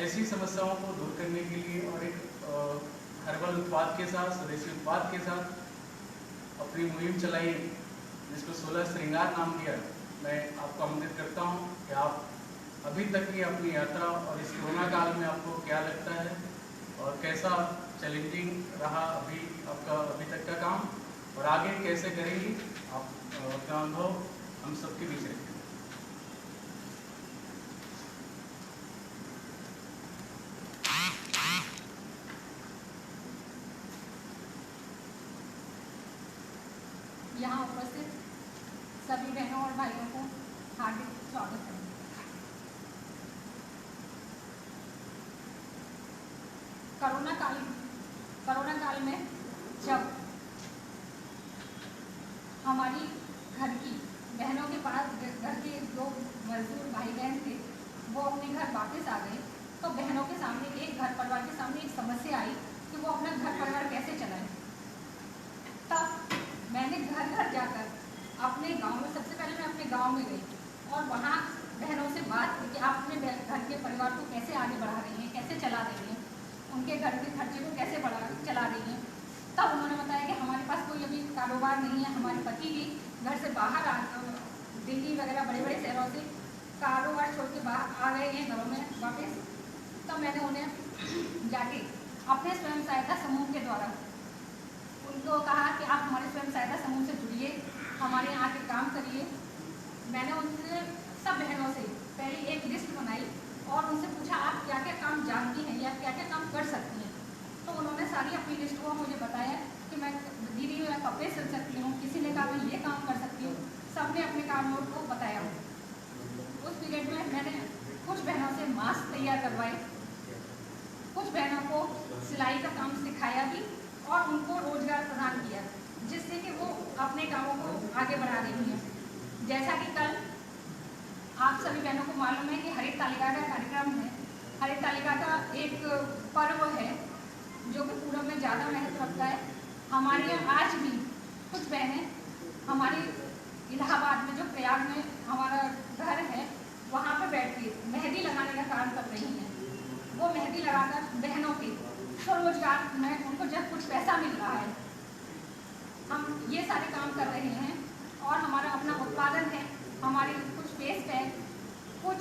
ऐसी समस्याओं को दूर करने के लिए और एक हर्बल उत्पाद के साथ, स्वदेशी उत्पाद के साथ अपनी मुहिम चलाई, जिसको 16 श्रृंगार नाम दिया। मैं आपको आमंत्रित करता हूँ कि आप अभी तक की अपनी यात्रा और इस कोरोना काल में आपको क्या लगता है और कैसा चैलेंजिंग रहा आपका अभी तक का काम, और आगे कैसे करेंगी आप, अपना अनुभव हम सबके बीच रखें। यहाँ उपस्थित सभी बहनों और भाइयों को हार्दिक स्वागत है। कोरोना काल में जब हमारी घर की बहनों के पास, घर के जो मजदूर भाई बहन थे वो अपने घर वापस आ गए, तो बहनों के सामने, एक घर परिवार के सामने एक समस्या आई कि वो अपना घर परिवार कैसे चलाएं। तब मैंने घर घर जाकर अपने गांव में, सबसे पहले मैं अपने गांव में गई और वहाँ बहनों से बात की कि आप अपने घर के परिवार को कैसे आगे बढ़ा रही हैं, कैसे चला रही हैं, उनके घर के खर्चे को कैसे चला रही हैं। तब उन्होंने बताया कि हमारे पास कोई अभी कारोबार नहीं है, हमारे पति भी घर से बाहर दिल्ली वगैरह बड़े बड़े शहरों से कारोबार छोड़ के बाहर आ गए हैं घरों में वापस। तब मैंने उन्हें जाके अपने स्वयं सहायता समूह के द्वारा उनको कहा कि आप हमारे स्वयं सहायता समूह से जुड़िए, हमारे यहाँ आके काम करिए। मैंने उनसे, सब बहनों से पहले एक लिस्ट बनाई और उनसे पूछा आप क्या क्या काम जानती हैं या क्या क्या काम कर सकती हैं। तो उन्होंने सारी अपनी लिस्ट को मुझे बताया कि मैं दीदी मैं कपड़े सिल सकती हूँ, किसी ने कहा मैं ये काम कर सकती हूँ, सबने अपने कामों को बताया। उस पीरियड में मैंने कुछ बहनों से मास्क तैयार करवाए, कुछ बहनों को सिलाई का काम सिखाया भी और उनको रोजगार प्रदान किया, जिससे कि वो अपने कामों को आगे बढ़ा रही हैं। जैसा कि कल आप सभी बहनों को मालूम है कि हरित तालिका का कार्यक्रम है। हरित तालिका का एक पर्व है जो कि पूरब में ज़्यादा महत्व रखता है। हमारे यहाँ आज भी कुछ बहनें हमारी इलाहाबाद में, जो प्रयाग में हमारा घर है, वहाँ पर बैठ के मेहंदी लगाने का काम कर रही हैं। वो मेहंदी लगाकर बहनों के स्वरोजगार में उनको जब कुछ पैसा मिल रहा है, हम ये सारे काम कर रहे हैं। और हमारा अपना उत्पादन है, हमारे कुछ फेस पैक, कुछ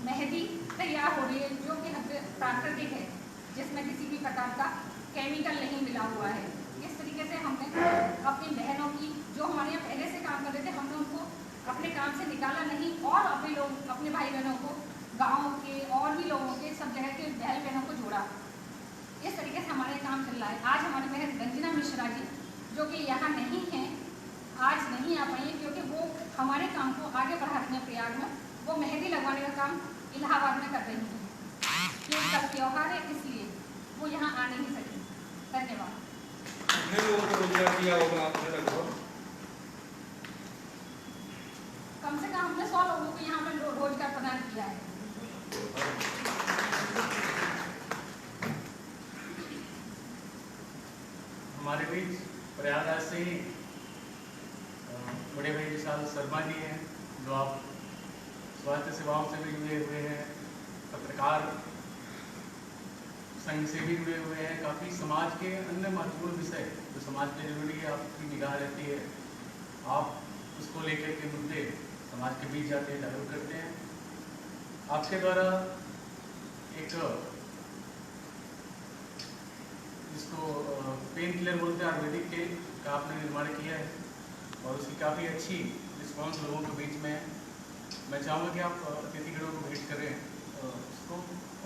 मेहंदी तैयार हो रही है जो कि प्राकृतिक है, जिसमें किसी भी प्रकार का केमिकल नहीं मिला हुआ है। इस तरीके से हमने अपनी बहनों की, जो हमारे यहाँ पहले से काम कर रहे थे, हमने उनको अपने काम से निकाला नहीं और अपने लोग, अपने भाई बहनों को, गाँव के और भी लोगों के, सब जगह के भाई बहनों को जोड़ा। इस तरीके से हमारे काम चल रहा है। आज हमारी बहन रंजना मिश्रा जी जो कि यहाँ नहीं हैं, आज नहीं आ पाई क्योंकि वो हमारे काम को आगे बढ़ा रही हैं प्रयाग में। वो मेहंदी लगवाने का काम इलाहाबाद में कर रही हैं, ये उनका त्यौहार है इसलिए वो यहाँ आ नहीं सकी। धन्यवाद। कितने लोगों को रोजगार दिया होगा आपने लगभग? कम से कम हमने 100 लोगों को यहाँ पर रोजगार प्रदान किया है। हमारे बीच प्रयागराज से ही बड़े भाई विशाल शर्मा जी हैं, जो आप स्वास्थ्य सेवाओं से भी जुड़े हुए हैं, पत्रकार संघ से भी जुड़े हुए हैं। काफ़ी समाज के अन्य महत्वपूर्ण विषय जो समाज के जरूरी है, आपकी निगाह रहती है, आप उसको लेकर के मुद्दे समाज के बीच जाते हैं, जागरूक करते हैं। आपके द्वारा एक जिसको पेन किलर बोलते हैं आयुर्वेदिक तेल का आपने निर्माण किया है और उसकी काफ़ी अच्छी रिस्पॉन्स लोगों के बीच में है। मैं चाहूँगा कि आप अतिथिगणों को भेंट करें उसको,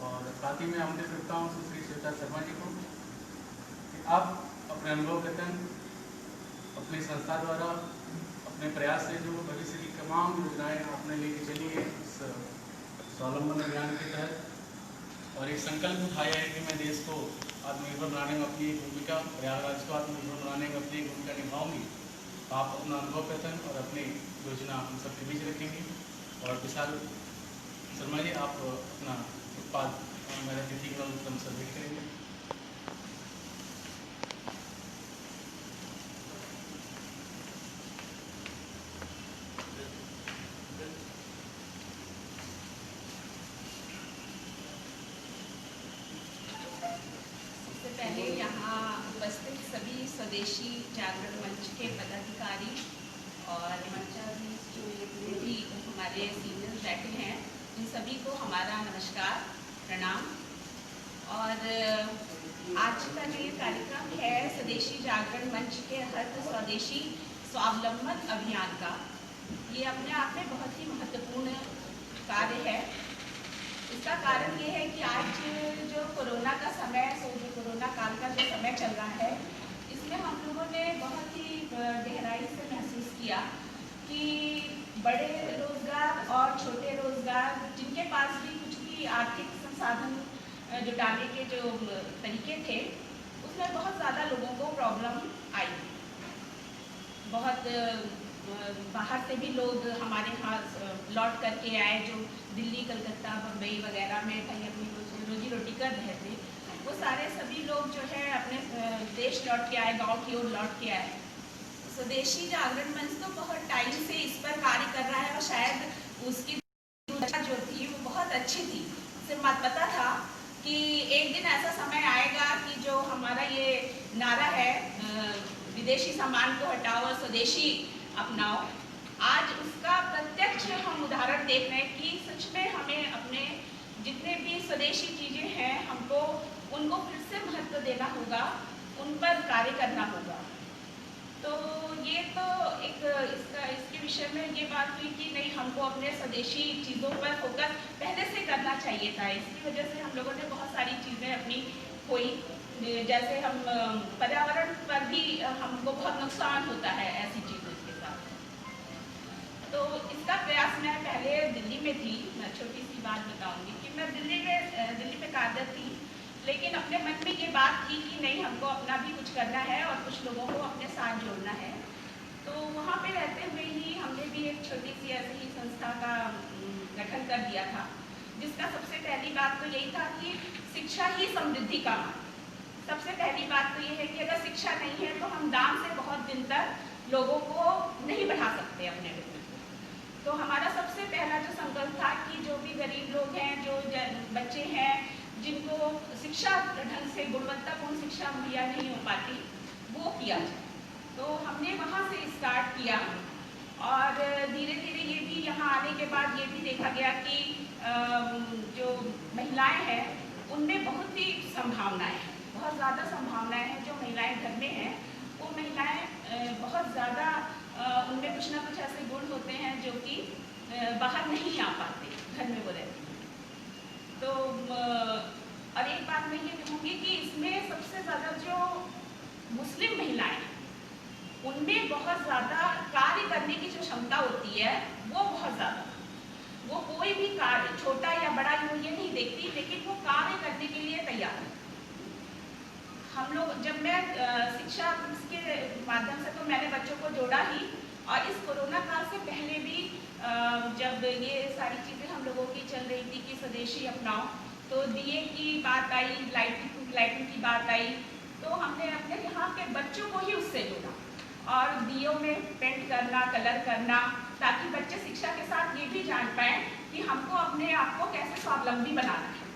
और साथ ही मैं आमंत्रित करता हूँ सुश्री श्वेता शर्मा जी को कि आप अपने अनुभव कथन अपनी संस्था द्वारा अपने प्रयास से जो भविष्य की तमाम योजनाएं आपने लेके चली है इस स्वावलंबन अभियान के तहत, और एक संकल्प उठाया है कि मैं देश को आत्मनिर्भर बनाने में अपनी भूमिका, प्रयागराज को आत्मनिर्भर बनाने में अपनी भूमिका निभाऊंगी। आप अपना अनुभव कथन और अपनी योजना हम सबके बीच रखेंगे। और विशाल शर्मा जी आप अपना उत्पाद मेरे अतिथिगण उत्तम से भेंट करेंगे। पहले यहाँ उपस्थित सभी स्वदेशी जागरण मंच के पदाधिकारी और मंचाधीश जो भी हमारे सीनियर बैठे हैं, उन सभी को हमारा नमस्कार, प्रणाम। और आज का जो ये कार्यक्रम है स्वदेशी जागरण मंच के हर स्वदेशी स्वावलंबन अभियान का, ये अपने आप में बहुत ही महत्वपूर्ण कार्य है। इसका कारण ये है कि आज जो कोरोना का समय, जो कोरोना काल का जो समय चल रहा है, इसमें हम लोगों ने बहुत ही गहराई से महसूस किया कि बड़े रोजगार और छोटे रोजगार, जिनके पास भी कुछ भी आर्थिक संसाधन जुटाने के जो तरीके थे, उसमें बहुत ज़्यादा लोगों को प्रॉब्लम आई। बहुत बाहर से भी लोग हमारे यहाँ लौट करके आए, जो दिल्ली, कलकत्ता, बम्बई वगैरह में कहीं अपनी रोजी रोटी कर रहे थे, वो सारे सभी लोग जो है अपने देश लौट के आए, गांव की ओर लौट के आए। स्वदेशी जागरण मंच तो बहुत टाइम से इस पर कार्य कर रहा है और शायद उसकी जो थी वो बहुत अच्छी थी। उसे मत पता था कि एक दिन ऐसा समय आएगा कि जो हमारा ये नारा है विदेशी सामान को हटाओ और स्वदेशी अपनाओ, आज उसका प्रत्यक्ष हम उदाहरण देख रहे हैं कि सच में हमें अपने जितने भी स्वदेशी चीज़ें हैं, हमको उनको फिर से महत्व देना होगा, उन पर कार्य करना होगा। तो ये तो एक इसके विषय में ये बात हुई कि नहीं, हमको अपने स्वदेशी चीज़ों पर फोकस पहले से करना चाहिए था। इसकी वजह से हम लोगों ने बहुत सारी चीज़ें अपनी खोई, जैसे हम पर्यावरण पर भी हमको बहुत नुकसान होता है ऐसी चीज़ों के साथ। तो इसका प्रयास मैं पहले दिल्ली में थी, मैं छोटी सी बात बताऊंगी कि मैं दिल्ली में कार्यरत थी, लेकिन अपने मन में ये बात थी कि नहीं, हमको अपना भी कुछ करना है और कुछ लोगों को अपने साथ जोड़ना है। तो वहाँ पे रहते हुए ही हमने भी एक छोटी सी ऐसी ही संस्था का गठन कर दिया था, जिसका सबसे पहली बात तो यही था कि शिक्षा ही समृद्धि का मार्ग। सबसे पहली बात तो ये है कि अगर शिक्षा नहीं है तो हम दाम से बहुत दिन तक लोगों को नहीं बढ़ा सकते अपने बिजनेस को। तो हमारा सबसे पहला जो संकल्प था कि जो भी गरीब लोग हैं, जो बच्चे हैं, जिनको शिक्षा ढंग से गुणवत्तापूर्ण शिक्षा मुहैया नहीं हो पाती, वो किया जाए। तो हमने वहाँ से स्टार्ट किया और धीरे धीरे ये भी यहाँ आने के बाद ये भी देखा गया कि जो महिलाएं हैं उनमें बहुत ही संभावनाएं हैं, बहुत ज़्यादा संभावनाएं हैं। जो महिलाएं घर में हैं वो महिलाएं बहुत ज़्यादा उनमें कुछ ना कुछ ऐसे गुण होते हैं जो कि बाहर नहीं आ पाते, घर में वो रहती हैं। तो और एक बात मैं ये कहूँगी कि इसमें सबसे ज़्यादा जो मुस्लिम महिलाएं हैं, उनमें बहुत ज़्यादा कार्य करने की जो क्षमता होती है वो बहुत ज़्यादा, वो कोई भी कार्य छोटा या बड़ा वो ये नहीं देखती, लेकिन वो कार्य करने के लिए तैयार है। हम लोग जब मैं शिक्षा के माध्यम से तो मैंने बच्चों को जोड़ा ही, और इस कोरोना काल से पहले भी जब ये सारी चीज़ें हम लोगों की चल रही थी कि स्वदेशी अपनाओ, तो दिए की बात आई, लाइटिंग की बात आई, तो हमने अपने यहाँ के बच्चों को ही उससे जोड़ा और दियों में पेंट करना, कलर करना, ताकि बच्चे शिक्षा के साथ ये भी जान पाएँ कि हमको अपने आप को कैसे स्वावलंबी बनाना है।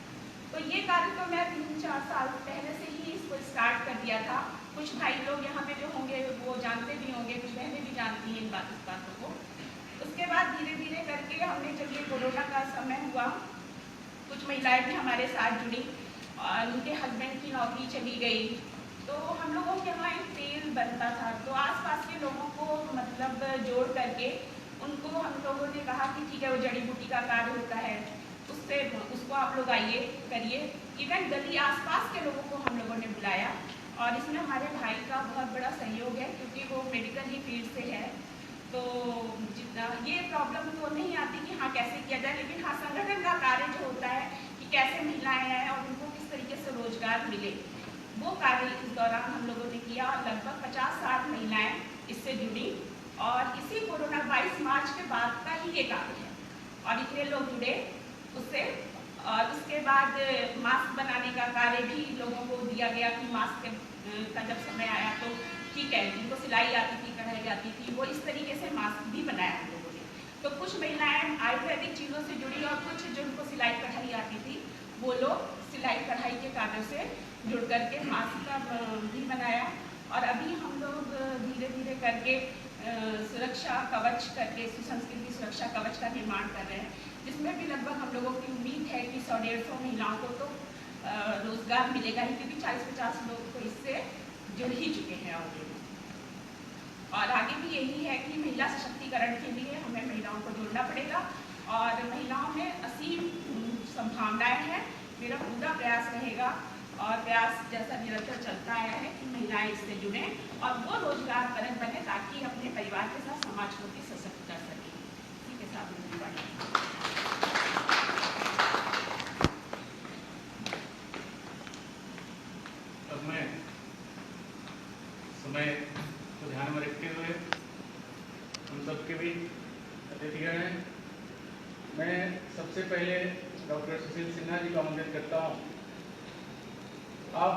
तो ये कार्य तो मैं 3-4 साल पहले से ही इसको स्टार्ट कर दिया था। कुछ भाई लोग यहाँ पे जो होंगे वो जानते भी होंगे, कुछ बहनें भी जानती हैं इस बातों को। उसके बाद धीरे धीरे करके हमने, जब ये कोरोना का समय हुआ, कुछ महिलाएं भी हमारे साथ जुड़ी और उनके हस्बैंड की नौकरी चली गई, तो हम लोगों के यहाँ एक तेल बनता था, तो आसपास के लोगों को मतलब जोड़ करके उनको हम लोगों ने कहा कि ठीक है, वो जड़ी बूटी का कार्य होता है, उसको आप लोग आइए करिए। इवन गली आसपास के लोगों को हम लोगों ने बुलाया और इसमें हमारे भाई का बहुत बड़ा सहयोग है, क्योंकि वो मेडिकल ही फील्ड से है। तो जितना ये प्रॉब्लम तो नहीं आती कि हाँ कैसे किया जाए, लेकिन हाँ संगठन का कार्य जो होता है कि कैसे महिलाएं हैं और उनको किस तरीके से रोजगार मिले, वो कार्य इस दौरान हम लोगों ने किया। लगभग 50-60 महिलाएं इससे जुड़ी और इसी कोरोना 22 मार्च के बाद का ही ये कार्य है और इतने लोग जुड़े उससे। और उसके बाद मास्क बनाने का कार्य भी लोगों को दिया गया कि मास्क का जब समय आया तो ठीक है, जिनको सिलाई आती थी, कढ़ाई आती थी, वो इस तरीके से मास्क भी बनाया हम लोगों ने। तो कुछ महिलाएं आयुर्वेदिक चीज़ों से जुड़ी और कुछ जिनको सिलाई कढ़ाई आती थी, वो लोग सिलाई कढ़ाई के कार्यों से जुड़ करके मास्क का भी बनाया। और अभी हम लोग धीरे धीरे करके सुरक्षा कवच करके सुसंस्कृति सुरक्षा कवच का निर्माण कर रहे हैं, जिसमें भी लगभग हम लोगों की उम्मीद है कि 100-150 महिलाओं को तो रोजगार मिलेगा ही, क्योंकि 40-50 लोग तो इससे जुड़ ही चुके हैं ऑलरेडी। और आगे भी यही है कि महिला सशक्तिकरण के लिए हमें महिलाओं को जोड़ना पड़ेगा और महिलाओं में असीम संभावनाएं हैं। मेरा पूरा प्रयास रहेगा और प्रयास जैसा निरंतर चलता आया है कि महिलाएं इससे जुड़ें और वो रोजगार परक बने, ताकि अपने परिवार के साथ समाज को भी सशक्त कर सकें। इसी के साथ अब मैं समय को ध्यान में रखते हुए हम सबके भी अतिथिगण हैं, मैं सबसे पहले डॉक्टर सुशील सिन्हा जी का आमंत्रित करता हूँ। आप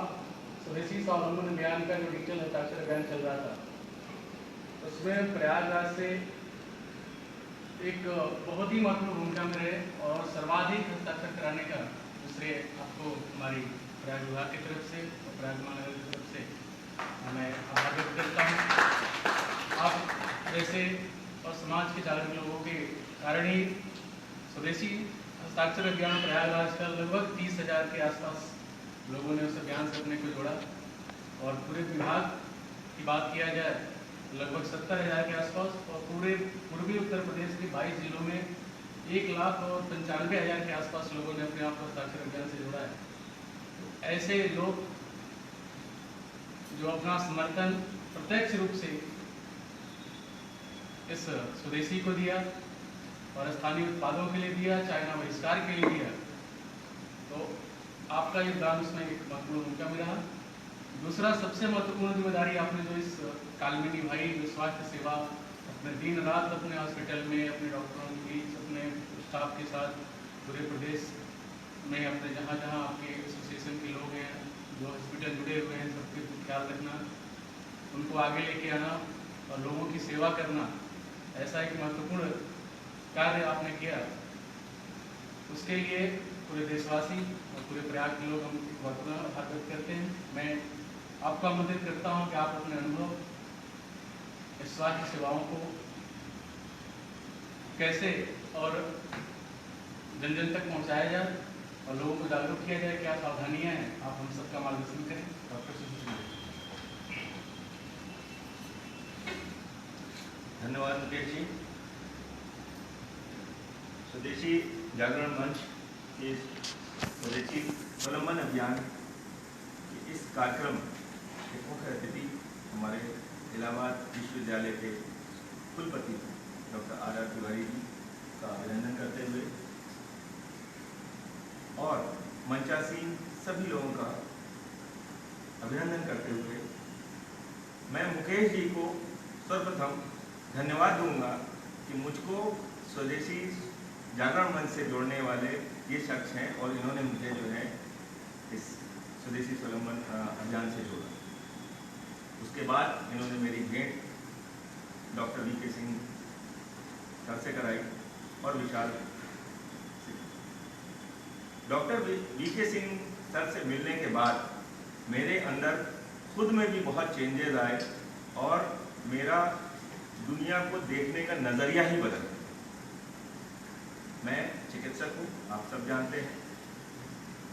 स्वदेशी स्वावलंबन अभियान का जो डिजिटल हस्ताक्षर अभियान चल रहा था, उसमें प्रयागराज से एक बहुत ही महत्वपूर्ण भूमिका में रहे और सर्वाधिक हस्ताक्षर कराने का श्रेय आपको हमारी प्रयाग विभाग की तरफ से और प्रयाग महानगर की तरफ से मैं आभार व्यक्त करता हूँ। आप जैसे और समाज के जागरूक लोगों के कारण ही स्वदेशी हस्ताक्षर अभियान प्रयागराज का लगभग 30,000 के आसपास लोगों ने उस अभियान से अपने को जोड़ा और पूरे विभाग की बात किया जाए लगभग 70,000 के आसपास और पूरे पूर्वी उत्तर प्रदेश के 22 जिलों में 1,95,000 के आसपास लोगों ने अपने आप को हस्ताक्षर अभियान से जोड़ा है। ऐसे लोग जो अपना समर्थन प्रत्यक्ष रूप से इस स्वदेशी को दिया और स्थानीय उत्पादों के लिए दिया, चाइना बहिष्कार के लिए दिया, तो आपका योगदान उसमें एक महत्वपूर्ण भूमिका में रहा। दूसरा सबसे महत्वपूर्ण जिम्मेदारी आपने जो इस काल में निभाई, जो स्वास्थ्य सेवा अपने दिन रात अपने हॉस्पिटल में, अपने डॉक्टरों के बीच, अपने स्टाफ के साथ पूरे प्रदेश में, अपने जहाँ जहाँ आपके एसोसिएशन के लोग हैं जो हॉस्पिटल जुड़े हुए हैं, सबके ख्याल रखना, उनको आगे लेके आना और लोगों की सेवा करना, ऐसा एक महत्वपूर्ण कार्य आपने किया। उसके लिए पूरे देशवासी और पूरे प्रयाग के लोग हम महत्वपूर्ण आभार व्यक्त करते हैं। मैं आपको आमंत्रित करता हूं कि आप अपने अनुभव इस स्वास्थ्य सेवाओं को कैसे और जन जन तक पहुंचाया जाए और लोगों को जागरूक किया जाए, क्या सावधानियां हैं, आप हम सबका मार्गदर्शन करें। डॉक्टर सुशील। धन्यवाद मुकेश जी। स्वदेशी जागरण मंच के स्वदेशी स्वावलंबन अभियान इस कार्यक्रम के मुख्य अतिथि हमारे इलाहाबाद विश्वविद्यालय के कुलपति डॉक्टर आर तिवारी जी का अभिनंदन करते हुए और मंचासीन सभी लोगों का अभिनंदन करते हुए मैं मुकेश जी को सर्वप्रथम धन्यवाद दूंगा कि मुझको स्वदेशी जागरण मंच से जोड़ने वाले ये शख्स हैं और इन्होंने मुझे जो है इस स्वदेशी स्वावलंबन अभियान से जोड़ा। उसके बाद इन्होंने मेरी भेंट डॉक्टर वी.के. सिंह सर से कराई और विशाल डॉक्टर वी.के. सिंह सर से मिलने के बाद मेरे अंदर खुद में भी बहुत चेंजेस आए और मेरा दुनिया को देखने का नज़रिया ही बदला। मैं चिकित्सक हूँ, आप सब जानते हैं।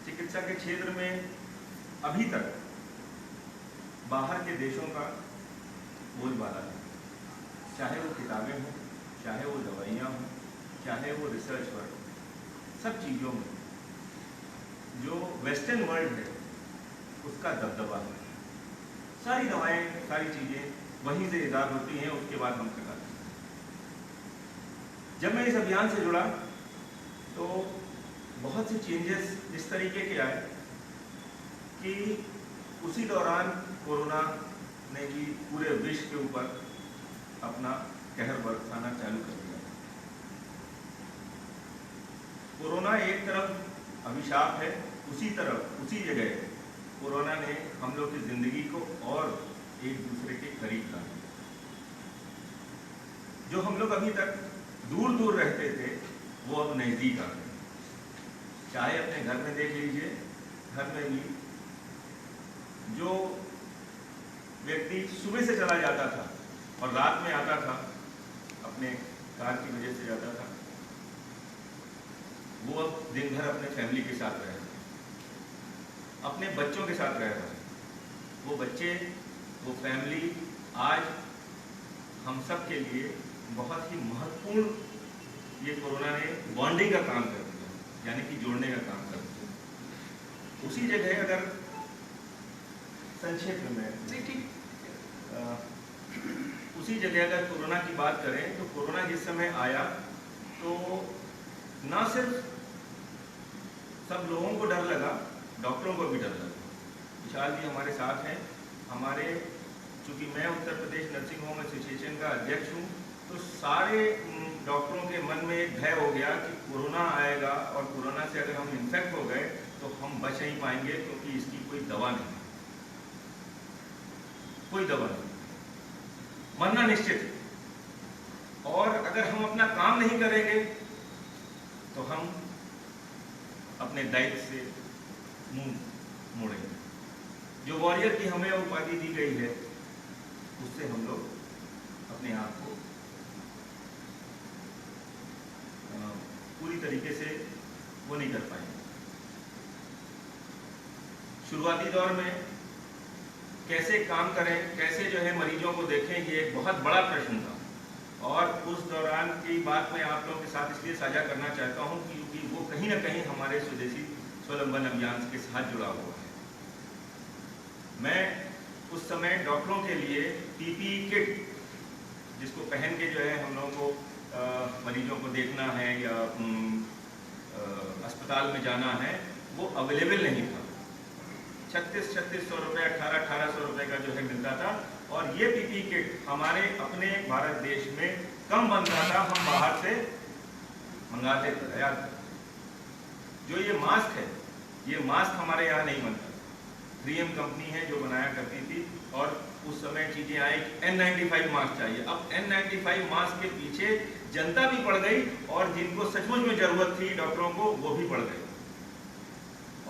चिकित्सा के क्षेत्र में अभी तक बाहर के देशों का बोलबाला है, चाहे वो किताबें हों, चाहे वो दवाइयाँ हों, चाहे वो रिसर्च वर्क, सब चीज़ों में जो वेस्टर्न वर्ल्ड है उसका दबदबा है। सारी दवाएं, सारी चीज़ें वहीं से इजाद होती हैं, उसके बाद हम करते हैं। जब मैं इस अभियान से जुड़ा तो बहुत से चेंजेस इस तरीके के आए कि उसी दौरान कोरोना ने भी पूरे विश्व के ऊपर अपना कहर बरसाना चालू कर दिया। कोरोना एक तरफ अभिशाप है, उसी तरफ उसी जगह कोरोना ने हम लोग की जिंदगी को और एक दूसरे के करीब ला दिया। जो हम लोग अभी तक दूर दूर रहते थे वो अब नजदीक आ गए। चाहे अपने घर में देख लीजिए, घर में भी जो व्यक्ति सुबह से चला जाता था और रात में आता था, अपने कार की वजह से जाता था, वो अब दिन भर अपने फैमिली के साथ रह रहे, अपने बच्चों के साथ रह रहे। वो बच्चे, वो फैमिली आज हम सब के लिए बहुत ही महत्वपूर्ण ये कोरोना ने बॉन्डिंग का काम कर दिया, यानी कि जोड़ने का काम कर दिया। उसी जगह अगर संक्षेप में ठीक उसी जगह अगर कोरोना की बात करें तो कोरोना जिस समय आया तो ना सिर्फ सब लोगों को डर लगा, डॉक्टरों को भी डर लगा। विशाल जी हमारे साथ हैं। हमारे, चूंकि मैं Uttar Pradesh nursing home association का अध्यक्ष हूँ, तो सारे डॉक्टरों के मन में एक भय हो गया कि कोरोना आएगा और कोरोना से अगर हम इन्फेक्ट हो गए तो हम बच नहीं पाएंगे, क्योंकि इसकी कोई दवा नहीं, कोई दवा नहीं, मरना निश्चित है। और अगर हम अपना काम नहीं करेंगे तो हम अपने दायित्व से मुंह मोड़ेंगे। जो वॉरियर की हमें उपाधि दी गई है उससे हम लोग अपने आप को पूरी तरीके से वो नहीं कर पाएंगे। शुरुआती दौर में कैसे काम करें, कैसे जो है मरीजों को देखें, ये एक बहुत बड़ा प्रश्न था। और उस दौरान की बात मैं आप लोगों के साथ इसलिए साझा करना चाहता हूँ क्योंकि वो कहीं ना कहीं हमारे स्वदेशी स्वावलंबन अभियान के साथ जुड़ा हुआ है। मैं उस समय डॉक्टरों के लिए पीपीई किट, जिसको पहन के जो है हम लोगों को मरीजों को देखना है या अस्पताल में जाना है, वो अवेलेबल नहीं था। 3600 रुपये, 1800 रुपये का जो है मिलता था। और ये पीपीई किट हमारे अपने भारत देश में कम बनता था, हम बाहर से मंगाते थे। यार जो ये मास्क है, ये मास्क हमारे यहाँ नहीं बनता। 3M कंपनी है जो बनाया करती थी, और उस समय चीजें आई N95 मास्क चाहिए। अब N95 मास्क के पीछे जनता भी पड़ गई और जिनको सचमुच में जरूरत थी डॉक्टरों को, वो भी पड़ गए।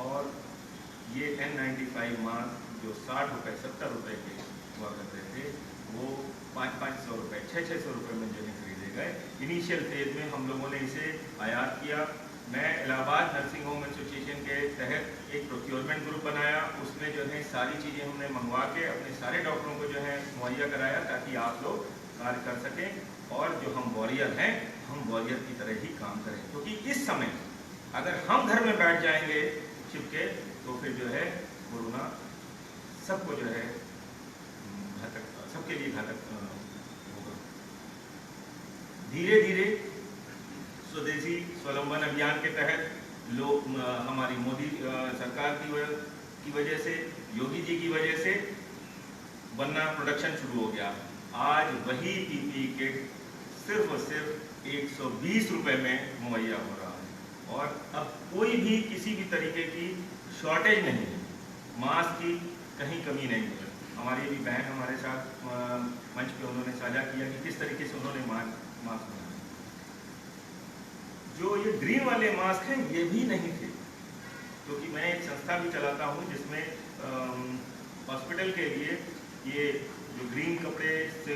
और ये N95 मास्क जो 60 रुपये 70 रुपये के हुआ करते थे, वो 500 रुपये 600 रुपये में जो है खरीदे गए। इनिशियल फेज में हम लोगों ने इसे आयात किया। मैं इलाहाबाद नर्सिंग होम एसोसिएशन के तहत एक प्रोक्योरमेंट ग्रुप बनाया, उसमें जो है सारी चीज़ें हमने मंगवा के अपने सारे डॉक्टरों को जो है मुहैया कराया, ताकि आप लोग कार्य कर सकें और जो हम वॉरियर हैं, हम वॉरियर की तरह ही काम करें। क्योंकि इस समय अगर हम घर में बैठ जाएंगे छिपके, तो फिर जो है कोरोना सबको जो है घातक, सबके लिए घातक होगा। धीरे धीरे स्वदेशी स्वावलंबन अभियान के तहत लोग हमारी मोदी सरकार की वजह से, योगी जी की वजह से बनना, प्रोडक्शन शुरू हो गया। आज वही पीपीई किट सिर्फ और सिर्फ 120 रुपए में मुहैया हो रहा है और अब कोई भी किसी भी तरीके की शॉर्टेज नहीं है, मास्क की कहीं कमी नहीं है। हमारी भी बहन हमारे साथ मंच पे उन्होंने साझा किया कि किस तरीके से उन्होंने मास्क बनाए। जो ये ग्रीन वाले मास्क हैं ये भी नहीं थे, क्योंकि मैं एक संस्था भी चलाता हूँ जिसमें हॉस्पिटल के लिए ये जो ग्रीन कपड़े से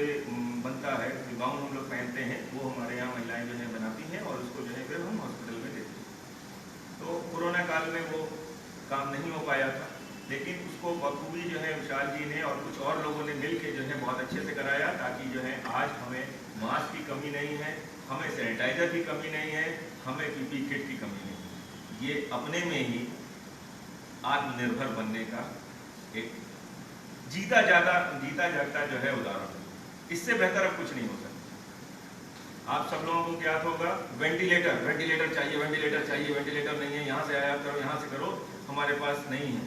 बनता है, जो गाउन हम लोग पहनते हैं, वो हमारे यहाँ महिलाएं जो है बनाती हैं और उसको जो है फिर हम हॉस्पिटल में देते हैं। तो कोरोना काल में वो काम नहीं हो पाया था, लेकिन उसको बखूबी जो है विशाल जी ने और कुछ और लोगों ने मिल के जो है बहुत अच्छे से कराया, ताकि जो है आज हमें मास्क की कमी नहीं है, हमें सैनिटाइजर की कमी नहीं है, हमें पीपीई किट की कमी नहीं है। ये अपने में ही आत्मनिर्भर बनने का एक जीता जागता जो है उदाहरण। इससे बेहतर अब कुछ नहीं हो सकता। आप सब लोगों को क्या होगा, वेंटिलेटर चाहिए, वेंटिलेटर नहीं है, यहाँ से आयात करो, यहाँ से करो, हमारे पास नहीं है।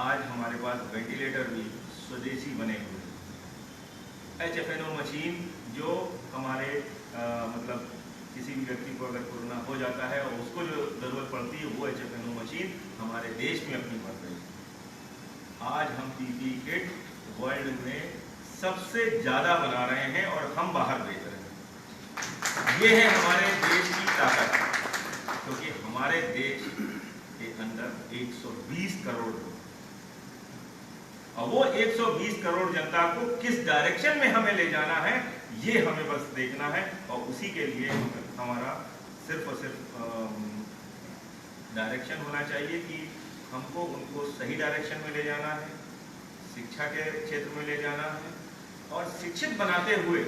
आज हमारे पास वेंटिलेटर भी स्वदेशी बने हुए हैं। HFNO मशीन जो हमारे मतलब किसी भी व्यक्ति को अगर कोरोना हो जाता है और उसको जो जरूरत पड़ती है, वो HFNO मशीन हमारे देश में अपनी बढ़ रही है। आज हम पीपीई किट वर्ल्ड में सबसे ज्यादा बना रहे हैं और हम बाहर बेच रहे हैं। ये है हमारे देश की ताकत, क्योंकि हमारे देश के अंदर 120 करोड़ लोग, और वो 120 करोड़ जनता को किस डायरेक्शन में हमें ले जाना है, ये हमें बस देखना है। और उसी के लिए हमारा सिर्फ और सिर्फ डायरेक्शन होना चाहिए कि हमको उनको सही डायरेक्शन में ले जाना है, शिक्षा के क्षेत्र में ले जाना है और शिक्षित बनाते हुए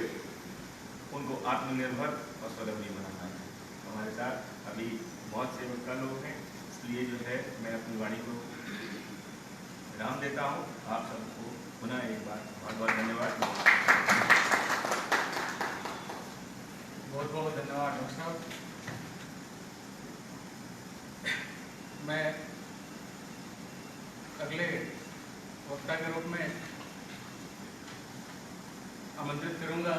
उनको आत्मनिर्भर और स्वावलंबी बनाना है। हमारे साथ अभी बहुत से वक्ता लोग हैं, इसलिए जो है मैं अपनी वाणी को विराम देता हूँ। आप सबको पुनः एक बार बहुत बहुत धन्यवाद। बहुत बहुत धन्यवाद डॉक्टर साहब। मैं अगले वक्ता के रूप में आमंत्रित करूंगा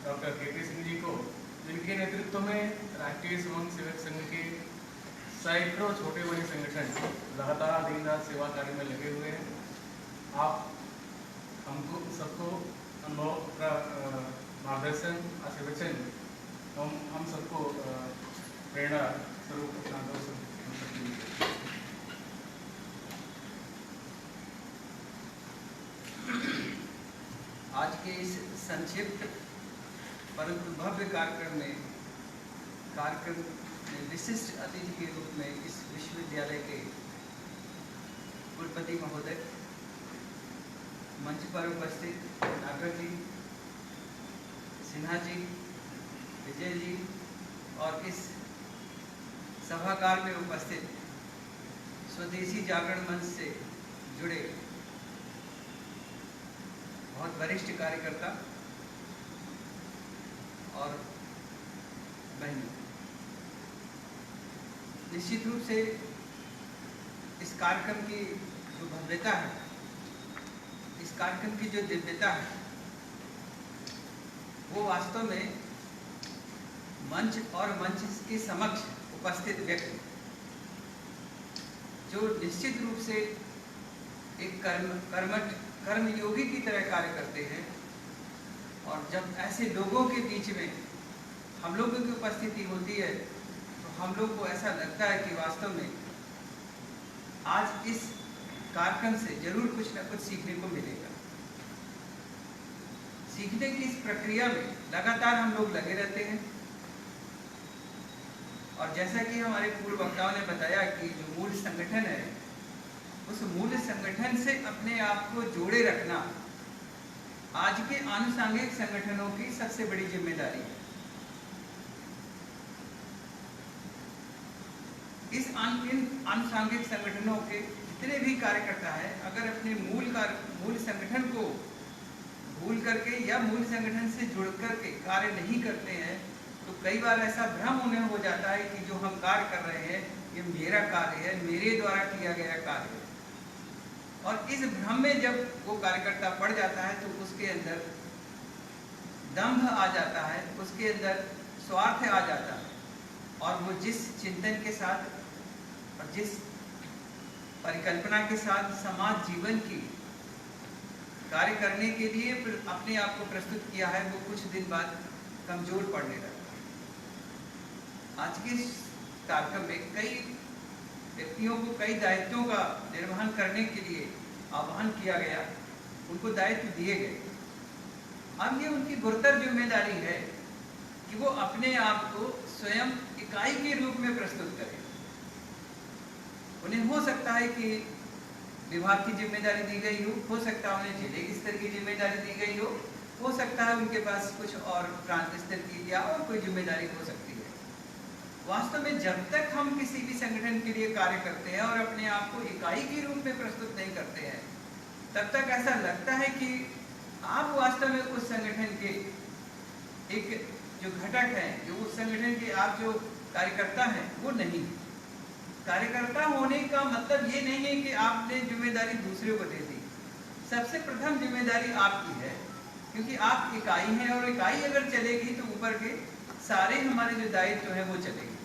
डॉक्टर KP सिंह जी को, जिनके नेतृत्व में राष्ट्रीय स्वयं सेवक संघ के सैकड़ों छोटे बड़े संगठन लगातार दिन रात सेवा कार्य में लगे हुए हैं। आप हमको सबको अनुभव का मार्गदर्शन, आशीर्वचन, हम सबको प्रेरणा स्वरूप अपना दर्शन। आज के इस संक्षिप्त परंतु भव्य कार्यक्रम में विशिष्ट अतिथि के रूप में इस विश्वविद्यालय के कुलपति महोदय, मंच पर उपस्थित नागर जी, सिन्हा जी, विजय जी और इस सभागार में उपस्थित स्वदेशी जागरण मंच से जुड़े बहुत वरिष्ठ कार्यकर्ता और बहनों, निश्चित रूप से इस कार्यक्रम की जो भव्यता है, इस कार्यक्रम की जो दिव्यता है, वो वास्तव में मंच और मंच के समक्ष उपस्थित व्यक्ति जो निश्चित रूप से एक कर्मयोगी की तरह कार्य करते हैं, और जब ऐसे लोगों के बीच में हम लोगों की उपस्थिति होती है तो हम लोग को ऐसा लगता है कि वास्तव में आज इस कार्यक्रम से जरूर कुछ न कुछ सीखने को मिलेगा। सीखने की इस प्रक्रिया में लगातार हम लोग लगे रहते हैं, और जैसा कि हमारे पूर्व वक्ताओं ने बताया कि जो मूल संगठन है, उस मूल संगठन से अपने आप को जोड़े रखना आज के आनुषंगिक संगठनों की सबसे बड़ी जिम्मेदारी है। इन आनुषंगिक संगठनों के जितने भी कार्यकर्ता हैं, अगर अपने मूल संगठन को भूल करके या मूल संगठन से जुड़ करके कार्य नहीं करते हैं, तो कई बार ऐसा भ्रम उन्हें हो जाता है कि जो हम कार्य कर रहे हैं ये मेरा कार्य है, मेरे द्वारा किया गया कार्य है। और इस भ्रम में जब वो कार्यकर्ता पड़ जाता है तो उसके अंदर दंभ आ जाता है, उसके अंदर स्वार्थ आ जाता है, और वो जिस चिंतन के साथ और जिस परिकल्पना के साथ समाज जीवन की कार्य करने के लिए अपने आप को प्रस्तुत किया है, वो कुछ दिन बाद कमजोर पड़ने लगता है। आज के इस कार्यक्रम में कई व्यक्तियों को कई दायित्वों का निर्वहन करने के लिए आह्वान किया गया, उनको दायित्व दिए गए। अब ये उनकी गुरुतर जिम्मेदारी है कि वो अपने आप को स्वयं इकाई के रूप में प्रस्तुत करें। उन्हें हो सकता है कि विभाग की जिम्मेदारी दी गई हो सकता है उन्हें जिले स्तर की जिम्मेदारी दी गई हो सकता है उनके पास कुछ और प्रांत स्तर की या और कोई जिम्मेदारी हो सकती है। वास्तव में जब तक हम किसी भी संगठन के लिए कार्य करते हैं और अपने आप को इकाई के रूप में प्रस्तुत नहीं करते हैं, तब तक ऐसा लगता है कि आप वास्तव में उस संगठन के एक जो घटक है, जो उस संगठन के आप जो कार्यकर्ता हैं वो नहीं। कार्यकर्ता होने का मतलब ये नहीं है कि आपने जिम्मेदारी दूसरे को दे दी। सबसे प्रथम जिम्मेदारी आपकी है, क्योंकि आप इकाई हैं और इकाई अगर चलेगी तो ऊपर के सारे हमारे जो दायित्व है वो चलेंगे।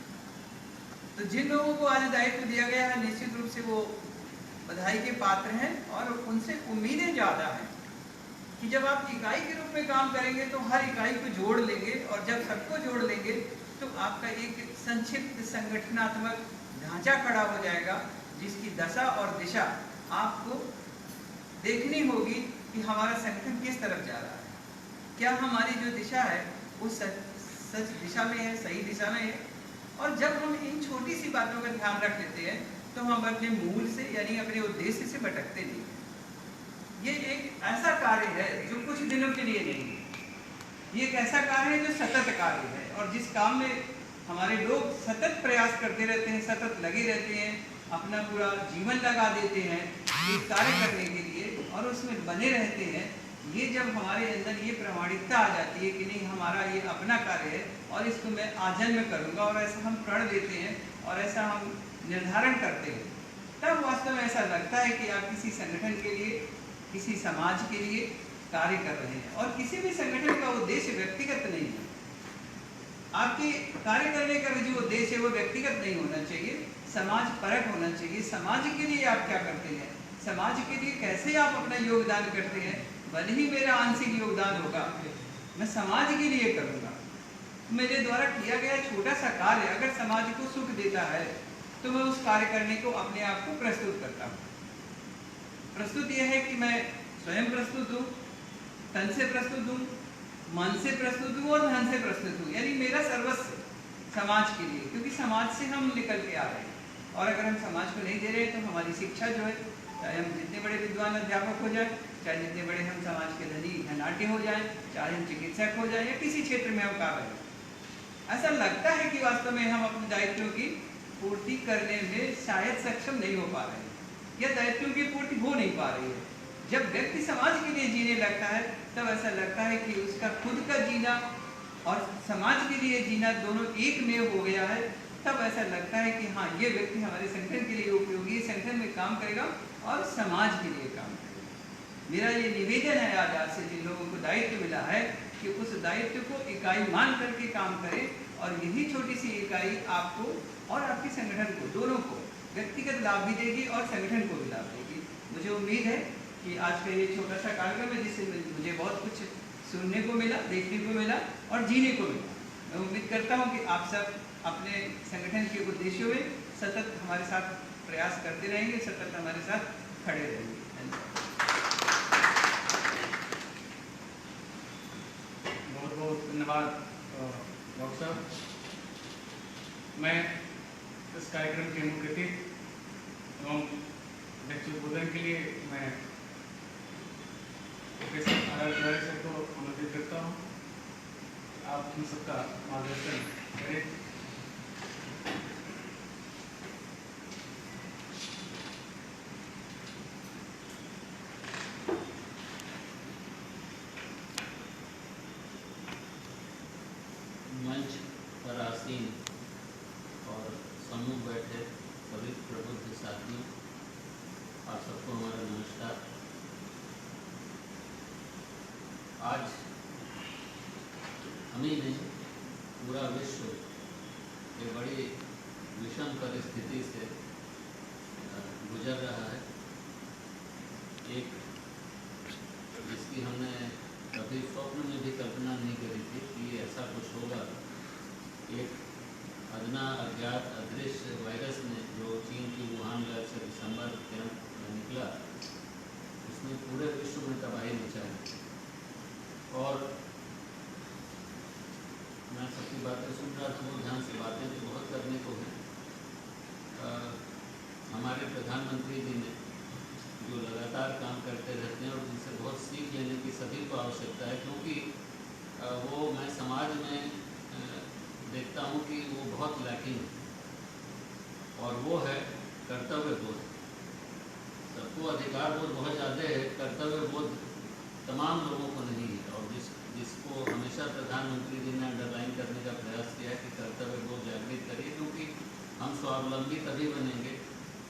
तो जिन लोगों को आज दायित्व दिया गया है निश्चित रूप से वो बधाई के पात्र हैं और उनसे उम्मीदें ज्यादा हैं कि जब आप इकाई के रूप में काम करेंगे तो हर इकाई को जोड़ लेंगे, और जब सबको जोड़ लेंगे तो आपका एक संक्षिप्त संगठनात्मक ढांचा खड़ा हो जाएगा, जिसकी दशा और दिशा आपको देखनी होगी कि हमारा संगठन किस तरफ जा रहा है। क्या हमारी जो दिशा है वो सच दिशा में है, सही दिशा में है। और जब हम इन छोटी सी बातों का ध्यान रख लेते हैं तो हम अपने मूल से यानी अपने उद्देश्य से भटकते नहीं हैं। ये एक ऐसा कार्य है जो कुछ दिनों के लिए नहीं है, ये एक ऐसा कार्य है जो सतत कार्य है, और जिस काम में हमारे लोग सतत प्रयास करते रहते हैं, सतत लगे रहते हैं, अपना पूरा जीवन लगा देते हैं इस कार्य करने के लिए और उसमें बने रहते हैं। ये जब हमारे अंदर ये प्रामाणिकता आ जाती है कि नहीं हमारा ये अपना कार्य है और इसको मैं आजन्म करूँगा, और ऐसा हम प्रण देते हैं और ऐसा हम निर्धारण करते हैं, तब वास्तव में ऐसा लगता है कि आप किसी संगठन के लिए, किसी समाज के लिए कार्य कर रहे हैं। और किसी भी संगठन का उद्देश्य व्यक्तिगत नहीं है। आपके कार्य करने का जो उद्देश्य है वो व्यक्तिगत नहीं होना चाहिए, समाज परक होना चाहिए। समाज के लिए आप क्या करते हैं, समाज के लिए कैसे आप अपना योगदान करते हैं। भले ही मेरा आंशिक योगदान होगा, मैं समाज के लिए करूँगा। मेरे द्वारा किया गया छोटा सा कार्य अगर समाज को सुख देता है तो मैं उस कार्य करने को अपने आप को प्रस्तुत करता हूँ। प्रस्तुत यह है कि मैं स्वयं प्रस्तुत हूँ, तन से प्रस्तुत हूँ, मन से प्रस्तुत हूँ और धन से प्रस्तुत हूँ, यानी मेरा सर्वस्व समाज के लिए, क्योंकि समाज से हम निकल के आ रहे हैं। और अगर हम समाज को नहीं दे रहे तो हमारी शिक्षा जो है, चाहे हम जितने बड़े विद्वान अध्यापक हो जाए, चाहे जितने बड़े हम समाज के धनी धनाट्य हो जाए, चाहे हम चिकित्सक हो जाए या किसी क्षेत्र में हम कार्य करें, ऐसा लगता है कि वास्तव में हम अपने दायित्वों की पूर्ति करने में शायद सक्षम नहीं हो पा रहे हैं या दायित्वों की पूर्ति हो नहीं पा रही है। जब व्यक्ति समाज के लिए जीने लगता है तब ऐसा लगता है कि उसका खुद का जीना और समाज के लिए जीना दोनों एक में हो गया है। तब ऐसा लगता है कि हाँ, ये व्यक्ति हमारे संगठन के लिए उपयोगी, संगठन में काम करेगा और समाज के लिए काम करेगा। मेरा ये निवेदन है आज से जिन लोगों को दायित्व मिला है कि उस दायित्व को इकाई मान करके काम करें, और यही छोटी सी इकाई आपको और आपके संगठन को, दोनों को व्यक्तिगत लाभ भी देगी और संगठन को भी लाभ देगी। मुझे उम्मीद है कि आज का ये छोटा सा कार्यक्रम है जिससे मुझे बहुत कुछ सुनने को मिला, देखने को मिला और जीने को मिला। मैं उम्मीद करता हूँ कि आप सब अपने संगठन के उद्देश्यों में सतत हमारे साथ प्रयास करते रहेंगे, सतत हमारे साथ खड़े रहेंगे। बहुत बहुत धन्यवाद डॉक्टर साहब। मैं इस कार्यक्रम के मुख्य अतिथि एवं अध्यक्ष उद्बोधन के लिए मैं प्रोफेसर आर तिवारी सर को आमंत्रित करता हूँ। आप हम सबका मार्गदर्शन करें। मंच पर आसीन और सम्मुख बैठे सभी प्रबुद्ध साथियों, आप सबको हमारा नमस्कार। आज हम ही नहीं, पूरा विश्व एक बड़ी विषम परिस्थिति से गुजर रहा है। एक जिसकी हमने कभी स्वप्न में भी कल्पना नहीं करी थी कि ऐसा कुछ होगा। एक अदना अज्ञात अदृश्य वायरस ने जो चीन की वुहान लहर से दिसंबर में निकला, उसने पूरे विश्व में तबाही मचाई। और मैं सबकी बातें सुन रहा था, वो ध्यान से बातें तो बहुत करने को हैं। हमारे प्रधानमंत्री जी ने जो लगातार काम करते रहते हैं और उनसे बहुत सीख लेने की सभी को आवश्यकता है, क्योंकि वो मैं समाज में देखता हूँ कि वो बहुत लैकिंग है, और वो है कर्तव्य बोध। सबको अधिकार बोध बहुत ज़्यादा है, कर्तव्य बोध तमाम लोगों को नहीं है। और जिसको हमेशा प्रधानमंत्री जी ने अंडरलाइन करने का प्रयास किया कि कर्तव्य बोध जागृत करिए, क्योंकि हम स्वावलंबी तभी बनेंगे,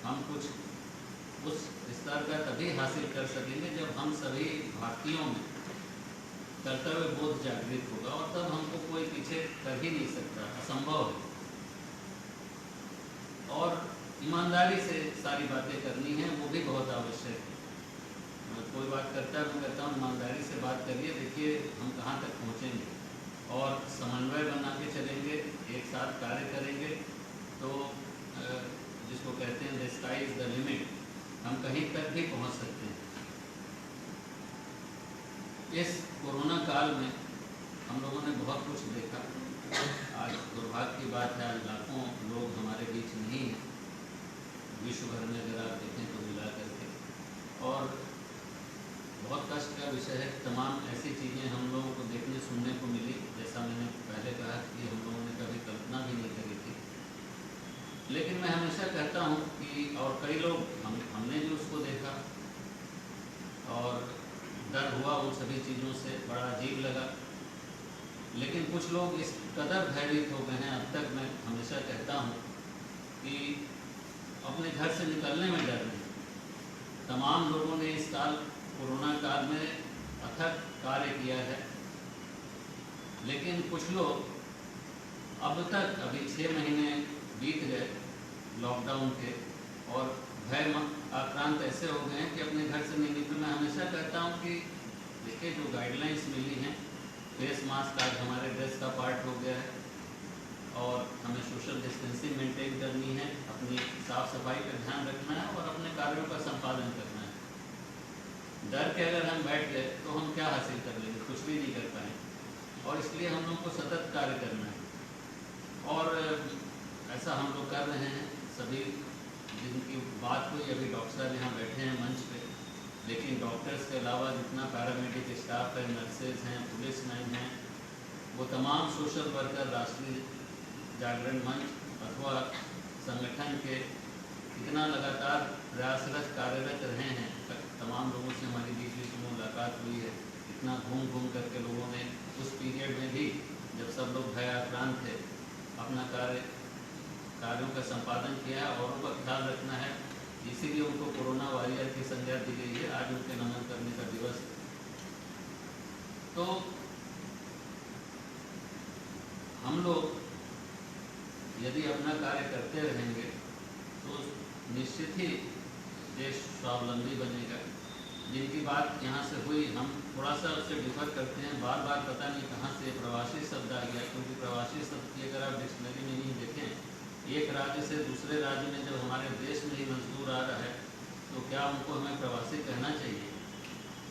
हम कुछ उस स्तर का तभी हासिल कर सकेंगे जब हम सभी भारतीयों में कर्तव्य बोध जागृत होगा, और तब हमको कोई पीछे कर ही नहीं सकता, असंभव है। और ईमानदारी से सारी बातें करनी है, वो भी बहुत आवश्यक है। कोई बात करता है, मैं कहता हूँ ईमानदारी से बात करिए, देखिए हम कहाँ तक पहुँचेंगे। और समन्वय बना के चलेंगे, एक साथ कार्य करेंगे, तो जिसको कहते हैं the sky is the limit, हम कहीं तक भी पहुंच सकते हैं। इस कोरोना काल में हम लोगों ने बहुत कुछ देखा। आज दुर्भाग्य की बात है, आज लाखों लोग हमारे बीच नहीं हैं विश्व भर में, अगर आप देखें तो मिला करके। और बहुत कष्ट का विषय है, तमाम ऐसी चीज़ें हम लोगों को देखने सुनने को मिली, जैसा मैंने पहले कहा कि हम लोगों ने कभी कल्पना भी नहीं करी थी। लेकिन मैं हमेशा कहता हूँ कि, और कई लोग हमने भी उसको देखा और डर हुआ उन सभी चीज़ों से, बड़ा अजीब लगा। लेकिन कुछ लोग इस कदर भयभीत हो गए हैं, अब तक मैं हमेशा कहता हूँ कि अपने घर से निकलने में डर नहीं। तमाम लोगों ने इस साल कोरोना काल में अथक कार्य किया है, लेकिन कुछ लोग अब तक, अभी 6 महीने बीत गए लॉकडाउन के, और भय आक्रांत ऐसे हो गए हैं कि अपने घर से नहीं निकल। मैं हमेशा कहता हूँ कि देखिए, जो गाइडलाइंस मिली हैं, फेस मास्क आज हमारे ड्रेस का पार्ट हो गया है, और हमें सोशल डिस्टेंसिंग मेंटेन करनी है, अपनी साफ सफाई का ध्यान रखना है और अपने कार्यों का संपादन करना है। डर के अगर हम बैठ गए तो हम क्या हासिल कर लेंगे, कुछ भी नहीं कर पाएंगे। और इसलिए हम लोग को सतत कार्य करना है, और ऐसा हम लोग कर रहे हैं। सभी जिनकी बात हुई, अभी डॉक्टर साहब यहाँ बैठे हैं मंच पे, लेकिन डॉक्टर्स के अलावा जितना पैरामेडिक स्टाफ है, नर्सेज हैं, पुलिस मैन हैं, वो तमाम सोशल वर्कर, राष्ट्रीय जागरण मंच अथवा संगठन के इतना लगातार प्रयासरत कार्यरत रहे हैं। तमाम लोगों से हमारी बीच बीच में मुलाकात हुई है, इतना घूम घूम करके लोगों ने उस पीरियड में भी, जब सब लोग भयाक्रांत थे, अपना कार्यों का संपादन किया है। औरों का ख्याल रखना है, इसीलिए उनको कोरोना वॉरियर की संज्ञा दी गई है। आज उनके नमन करने का दिवस है। तो हम लोग यदि अपना कार्य करते रहेंगे तो निश्चित ही देश स्वावलंबी बनेगा। जिनकी बात यहाँ से हुई, हम थोड़ा सा उससे डिफर करते हैं। बार बार पता नहीं कहाँ से प्रवासी शब्द आ गया, क्योंकि प्रवासी शब्द की अगर आप डिक्शनरी में नहीं देखें, एक राज्य से दूसरे राज्य में जब हमारे देश में ही मजदूर आ रहा है, तो क्या उनको हमें प्रवासी कहना चाहिए?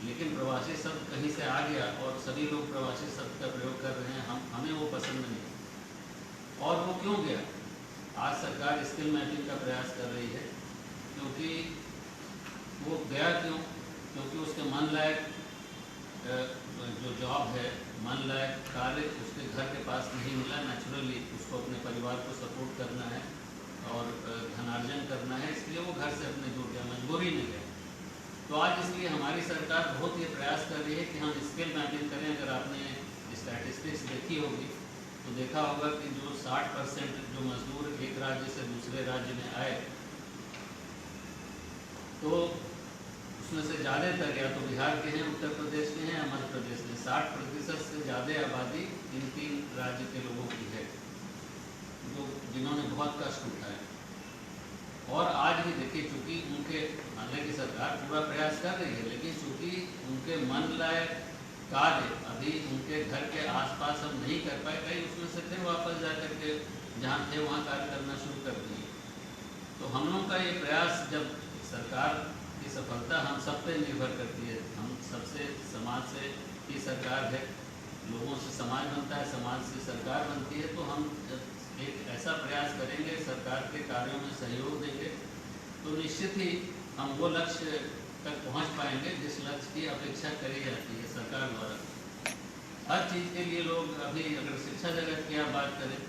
लेकिन प्रवासी शब्द कहीं से आ गया और सभी लोग प्रवासी शब्द का प्रयोग कर रहे हैं, हमें वो पसंद नहीं। और वो क्यों गया? आज सरकार स्किल मैपिंग का प्रयास कर रही है, क्योंकि वो गया क्यों? क्योंकि उसके मन लायक जो जॉब है, मन लायक कार्य उसके घर के पास नहीं मिला। नेचुरली उसको अपने परिवार को सपोर्ट करना है और धनार्जन करना है, इसलिए वो घर से अपने जुड़ गया, मजबूरी में गया। तो आज इसलिए हमारी सरकार बहुत ये प्रयास कर रही है कि हम स्किल मैपिंग करें। अगर आपने स्टैटिस्टिक्स देखी होगी तो देखा होगा कि जो 60% जो मजदूर एक राज्य से दूसरे राज्य में आए, तो उसमें से ज़्यादातर या तो बिहार के हैं, उत्तर प्रदेश के हैं या मध्य प्रदेश के। 60% से ज़्यादा आबादी इन 3 राज्य के लोगों की है, जो जिन्होंने बहुत कष्ट उठाए। और आज भी देखिए, चूँकि उनके, हालांकि सरकार पूरा प्रयास कर रही है, लेकिन चूँकि उनके मन लायक कार्य अभी उनके घर के आसपास हम नहीं कर पाए, कई उसमें से फिर वापस जा कर के जहाँ थे वहाँ कार्य करना शुरू कर दिए। तो हम लोग का ये प्रयास, जब सरकार की सफलता हम सब पे निर्भर करती है, हम सबसे, समाज से ही सरकार है, लोगों से समाज बनता है, समाज से सरकार बनती है। तो हम जब एक ऐसा प्रयास करेंगे, सरकार के कार्यों में सहयोग देंगे, तो निश्चित ही हम वो लक्ष्य तक पहुंच पाएंगे जिस लक्ष्य की अपेक्षा करी जाती है सरकार द्वारा। हर चीज़ के लिए लोग, अभी अगर शिक्षा जगत की आप बात करें,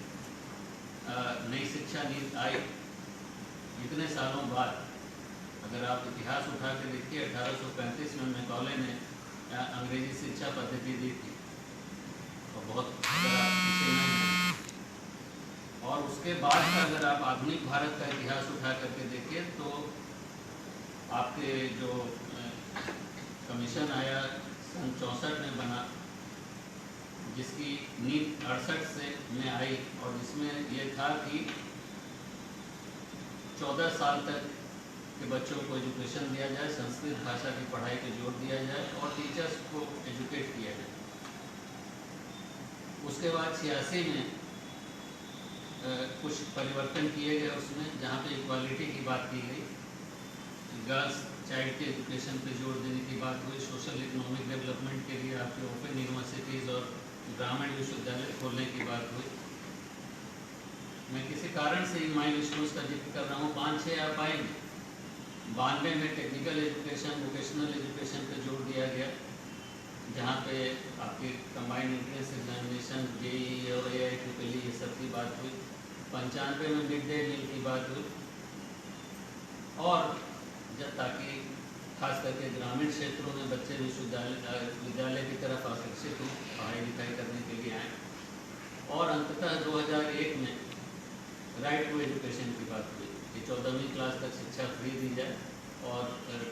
नई शिक्षा नीति आई इतने सालों बाद, अगर आप इतिहास उठा के देखिए, 1835 में मैकॉले ने अंग्रेजी शिक्षा पद्धति दी थी, और बहुत और उसके बाद का अगर आप आधुनिक भारत का इतिहास उठा करके देखिए, तो आपके जो कमीशन आया सन 64 में बना, जिसकी नीति 68 से में आई, और जिसमें ये था कि 14 साल तक के बच्चों को एजुकेशन दिया जाए, संस्कृत भाषा की पढ़ाई पर जोर दिया जाए और टीचर्स को एजुकेट किया जाए। उसके बाद 86 में कुछ परिवर्तन किए गए उसमें, जहाँ पे इक्वालिटी की बात की गई, गर्ल्स चाइल्ड के एजुकेशन पे जोर देने की बात हुई, सोशल इकोनॉमिक डेवलपमेंट के लिए आपके ओपन यूनिवर्सिटीज़ और ग्रामीण विश्वविद्यालय खोलने की बात हुई। मैं किसी कारण से इन माइलस्टोन्स का जिक्र कर रहा हूँ, 5-6 आप आएंगे। 92 में टेक्निकल एजुकेशन, वोकेशनल एजुकेशन पे जोर दिया गया, जहाँ पे आपके कंबाइंड एंट्रेंस एग्जामिनेशन, जेईई और AIEEE ये सब की बात हुई। 95 में मिड डे मील की बात हुई, और जब ताकि खास करके ग्रामीण क्षेत्रों में बच्चे विद्यालय की तरफ आकर्षित हों, पढ़ाई लिखाई करने के लिए आए। और अंततः 2001 में राइट टू एजुकेशन की बात हुई कि 14वीं क्लास तक शिक्षा फ्री दी जाए और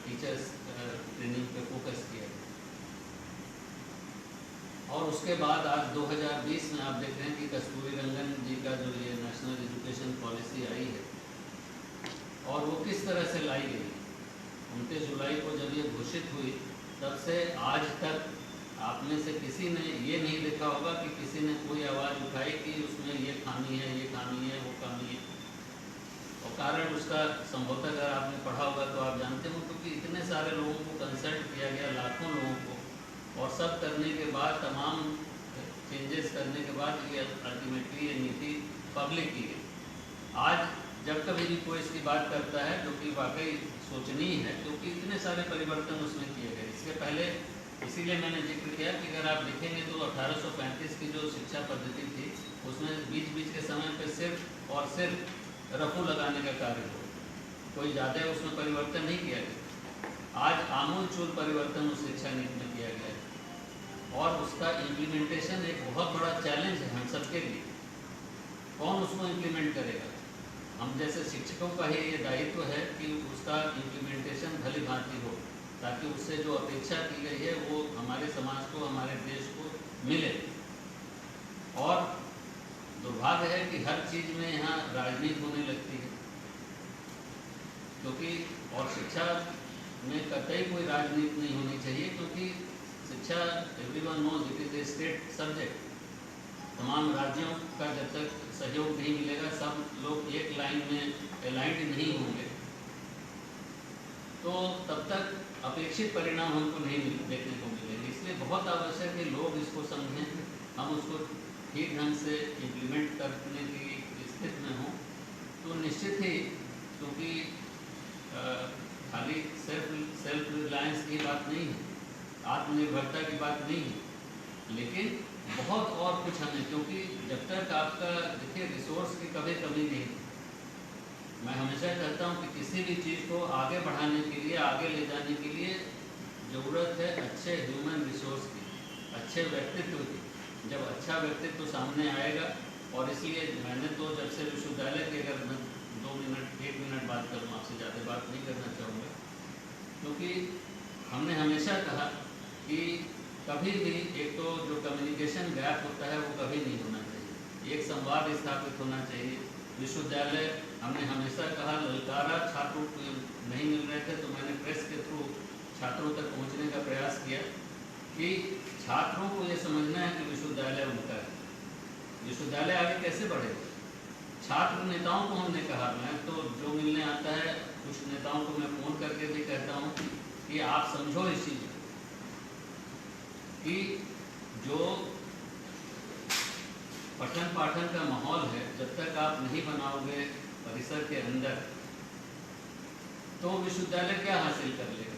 टीचर्स ट्रेनिंग पे फोकस किया जाए। और उसके बाद आज 2020 में आप देख रहे हैं कि कस्तूरी रंगन जी का जो ये नेशनल एजुकेशन पॉलिसी आई है, और वो किस तरह से लाई गई। 29 जुलाई को जब ये घोषित हुई, तब से आज तक आप में से किसी ने ये नहीं देखा होगा कि किसी ने कोई आवाज़ उठाई कि उसमें ये खामी है, ये खामी है, वो खामी है। और कारण उसका संभवतः अगर आपने पढ़ा होगा तो आप जानते हो, क्योंकि इतने सारे लोगों को कंसल्ट किया गया, लाखों लोगों को, और सब करने के बाद, तमाम चेंजेस करने के बाद ये अल्टीमेटली ये नीति पब्लिक की गई। आज जब कभी भी कोई इसकी बात करता है, जो कि वाकई सोचनीय है, क्योंकि इतने सारे परिवर्तन उसमें किए गए। इसके पहले इसीलिए मैंने जिक्र किया कि अगर आप देखेंगे तो 1835 की जो शिक्षा पद्धति थी, उसमें बीच बीच के समय पर सिर्फ और सिर्फ रफू लगाने का कार्य हो, कोई ज़्यादा उसमें परिवर्तन नहीं किया गया। आज आमूलचूल परिवर्तन उस शिक्षा नीति में किया गया है, और उसका इम्प्लीमेंटेशन एक बहुत बड़ा चैलेंज है हम सबके लिए। कौन उसको इम्प्लीमेंट करेगा? हम जैसे शिक्षकों का ही ये दायित्व है कि उसका इम्प्लीमेंटेशन भली भांति हो, ताकि उससे जो अपेक्षा की गई है वो हमारे समाज को, हमारे देश को मिले। और दुर्भाग्य है कि हर चीज़ में यहाँ राजनीति होने लगती है, क्योंकि और शिक्षा में कतई कोई राजनीति नहीं होनी चाहिए, क्योंकि शिक्षा everyone knows it is a state subject. तमाम राज्यों का जब तक सहयोग नहीं मिलेगा, सब लोग एक लाइन में अलाइंड नहीं होंगे, तो तब तक अपेक्षित परिणाम हमको नहीं देखने को मिलेंगे। इसलिए बहुत आवश्यक है लोग इसको समझें, हम उसको ठीक ढंग से इम्प्लीमेंट करने की स्थिति में हों, तो निश्चित ही, क्योंकि खाली सेल्फ रिलायंस की बात नहीं है, आत्मनिर्भरता की बात नहीं है, लेकिन बहुत और कुछ हमें, क्योंकि जब तक आपका देखिए रिसोर्स की कभी कमी नहीं। मैं हमेशा कहता हूँ कि किसी भी चीज़ को आगे बढ़ाने के लिए, आगे ले जाने के लिए ज़रूरत है अच्छे ह्यूमन रिसोर्स की, अच्छे व्यक्तित्व की। जब अच्छा व्यक्तित्व सामने आएगा। और इसलिए मैंने तो जब से विश्वविद्यालय की, अगर मैं 2 मिनट 1 मिनट बात करूँ, आपसे ज़्यादा बात नहीं करना चाहूँगा, क्योंकि हमने हमेशा कहा कि कभी भी एक तो जो कम्युनिकेशन गैप होता है वो कभी नहीं होना चाहिए, एक संवाद स्थापित होना चाहिए। विश्वविद्यालय, हमने हमेशा कहा, ललकारा, छात्रों को नहीं मिल रहे थे तो मैंने प्रेस के थ्रू छात्रों तक पहुंचने का प्रयास किया कि छात्रों को ये समझना है कि विश्वविद्यालय उनका है, विश्वविद्यालय आगे कैसे बढ़ेगा। छात्र नेताओं को हमने कहा, मैं तो जो मिलने आता है कुछ नेताओं को मैं फ़ोन करके भी कहता हूँ कि आप समझो इस चीज़ कि जो पठन पाठन का माहौल है, जब तक आप नहीं बनाओगे परिसर के अंदर, तो विश्वविद्यालय क्या हासिल कर लेगा।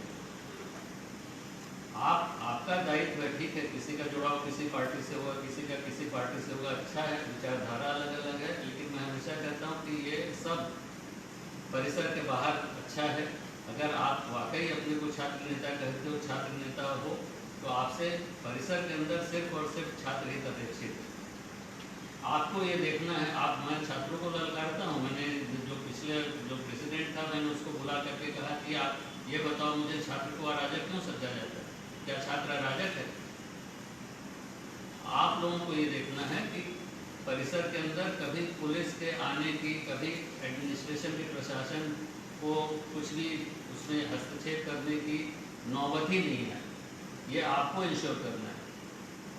आपका दायित्व है, ठीक है, किसी का जुड़ाव किसी पार्टी से होगा, किसी का किसी पार्टी से होगा, अच्छा है, विचारधारा अलग अलग है, लेकिन मैं हमेशा कहता हूँ कि ये सब परिसर के बाहर अच्छा है। अगर आप वाकई अपने को छात्र नेता कहते हो, छात्र नेता हो, तो आपसे परिसर के अंदर सिर्फ और सिर्फ छात्र हित अपेक्षित है। आपको ये देखना है, मैं छात्रों को ललकारता हूँ। मैंने जो प्रेसिडेंट था, मैंने उसको बुला करके कहा कि आप ये बताओ मुझे, छात्र को अराजक क्यों समझा जाता है, क्या छात्र अराजक है। आप लोगों को ये देखना है कि परिसर के अंदर कभी पुलिस के आने की, कभी एडमिनिस्ट्रेशन के प्रशासन को कुछ भी उसमें हस्तक्षेप करने की नौबत ही नहीं है, ये आपको इंश्योर करना है।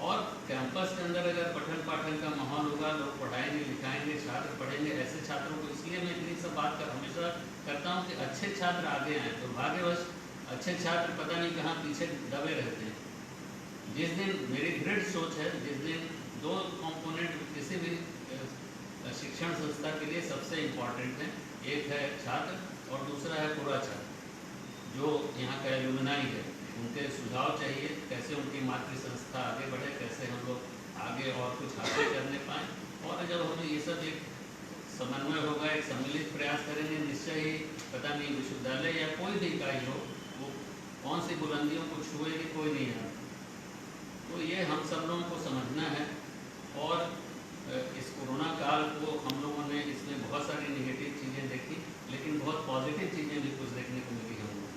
और कैंपस के अंदर अगर पठन पाठन का माहौल होगा, लोग पढ़ाएंगे लिखाएंगे, छात्र पढ़ेंगे, ऐसे छात्रों को, इसलिए मैं इतनी सब बात हमेशा करता हूँ कि अच्छे छात्र आगे आएँ। तो भाग्यवश अच्छे छात्र पता नहीं कहाँ पीछे दबे रहते हैं। जिस दिन, मेरी दृढ़ सोच है, जिस दिन 2 कंपोनेंट किसी भी शिक्षण संस्था के लिए सबसे इम्पॉर्टेंट है, एक है छात्र और दूसरा है पूरा छात्र जो यहाँ का एलुमनाई है। उनके सुझाव चाहिए, कैसे उनकी मातृ संस्था आगे बढ़े, कैसे हम लोग आगे और कुछ हासिल करने पाएँ। और जब हमें ये सब एक समन्वय होगा, एक सम्मिलित प्रयास करेंगे, निश्चय ही पता नहीं विश्वविद्यालय या कोई भी इकाई हो, वो कौन सी बुलंदियों को छुएगी, कोई नहीं है। तो ये हम सब लोगों को समझना है। और इस कोरोना काल को हम लोगों ने, इसमें बहुत सारी नेगेटिव चीज़ें देखी, लेकिन बहुत पॉजिटिव चीज़ें भी कुछ देखने को मिली हम लोग।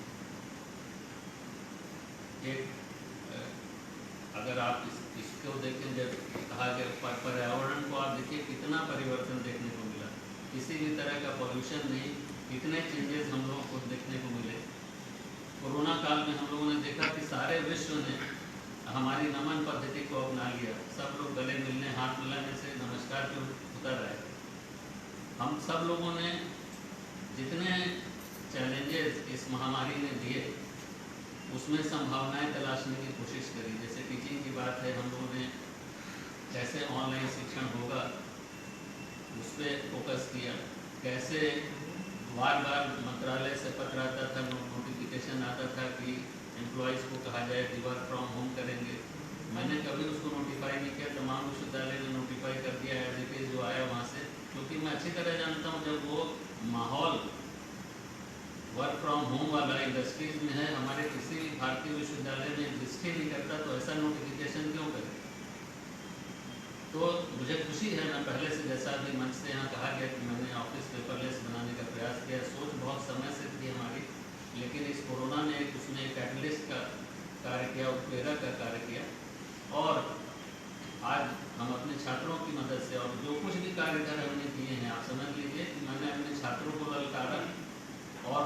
अगर आप इसको देखें, जब कहा गया पर्यावरण को आप देखिए कितना परिवर्तन देखने को मिला, किसी भी तरह का पॉल्यूशन नहीं, कितने चेंजेस हम लोगों को देखने को मिले। कोरोना काल में हम लोगों ने देखा कि सारे विश्व ने हमारी नमन पद्धति को अपना लिया, सब लोग गले मिलने, हाथ मिलाने से नमस्कार पे उतर आए। हम सब लोगों ने जितने चैलेंजेस इस महामारी ने दिए, उसमें संभावनाएं तलाशने की कोशिश करी। जैसे टीचिंग की बात है, हम लोगों ने कैसे ऑनलाइन शिक्षण होगा उस पर फोकस किया, कैसे बार बार मंत्रालय से पत्र आता था, नोटिफिकेशन आता था कि एम्प्लॉयज़ को कहा जाए कि वर्क फ्रॉम होम करेंगे। मैंने कभी उसको नोटिफाई नहीं किया, तमाम विश्वविद्यालय ने नोटिफाई कर दिया एज इट इज़ जो आया वहाँ से, क्योंकि मैं अच्छी तरह जानता हूँ जब वो माहौल वर्क फ्रॉम होम वाला इंडस्ट्रीज में है, हमारे किसी भी भारतीय विश्वविद्यालय में एग्जिस्ट ही नहीं करता, तो ऐसा नोटिफिकेशन क्यों करें। तो मुझे खुशी है, मैं पहले से, जैसा अभी मंच से यहाँ कहा गया कि मैंने ऑफिस पेपरलेस बनाने का प्रयास किया, सोच बहुत समय से थी हमारी, लेकिन इस कोरोना ने उसमें एक कैटलिस्ट का कार्य किया, उत्प्रेरक का कार्य किया। और आज हम अपने छात्रों की मदद से, और जो कुछ भी कार्य इधर हमने किए हैं, आप समझ लीजिए कि मैंने अपने छात्रों को ललकारा, और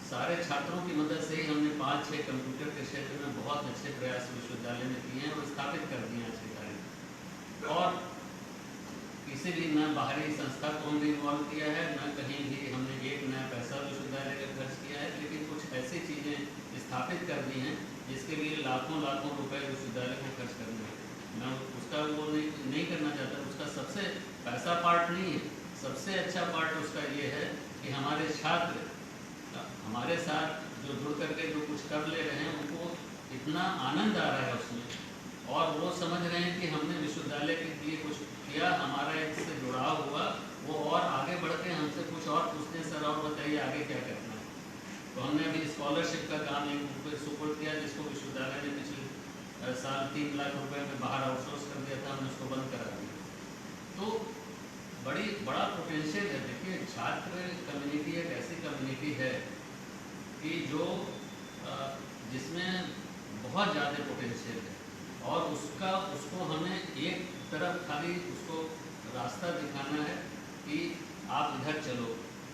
सारे छात्रों की मदद से ही हमने 5-6 कंप्यूटर के क्षेत्र में बहुत अच्छे प्रयास विश्वविद्यालय में किए हैं और स्थापित कर दिए हैं अच्छे कार्य। और किसी भी न बाहरी संस्था को हमने इन्वॉल्व किया है, न कहीं भी हमने एक नया पैसा विश्वविद्यालय का खर्च किया है, लेकिन कुछ ऐसी चीज़ें स्थापित कर दी हैं जिसके लिए लाखों लाखों रुपए विश्वविद्यालय को खर्च करने हैं। मैं उसका वो नहीं करना चाहता, उसका सबसे पैसा पार्ट नहीं है, सबसे अच्छा पार्ट उसका ये है कि हमारे छात्र हमारे साथ जो जुड़ करके जो कुछ कर ले रहे हैं, उनको इतना आनंद आ रहा है उसमें, और वो समझ रहे हैं कि हमने विश्वविद्यालय के लिए कुछ किया, हमारा इससे जुड़ाव हुआ, वो और आगे बढ़ के हमसे कुछ और पूछते हैं, सर और बताइए आगे क्या करना है। तो हमने अभी स्कॉलरशिप का काम एक सुपुर्द किया, जिसको विश्वविद्यालय ने पिछले साल 3 लाख रुपए में बाहर आउटसोर्स कर दिया था, हमने उसको बंद करा दिया। तो बड़ा पोटेंशियल है। देखिए, छात्र कम्युनिटी एक ऐसी कम्युनिटी है कि जिसमें बहुत ज़्यादा पोटेंशियल है, और उसको हमें एक तरफ खाली उसको रास्ता दिखाना है कि आप इधर चलो,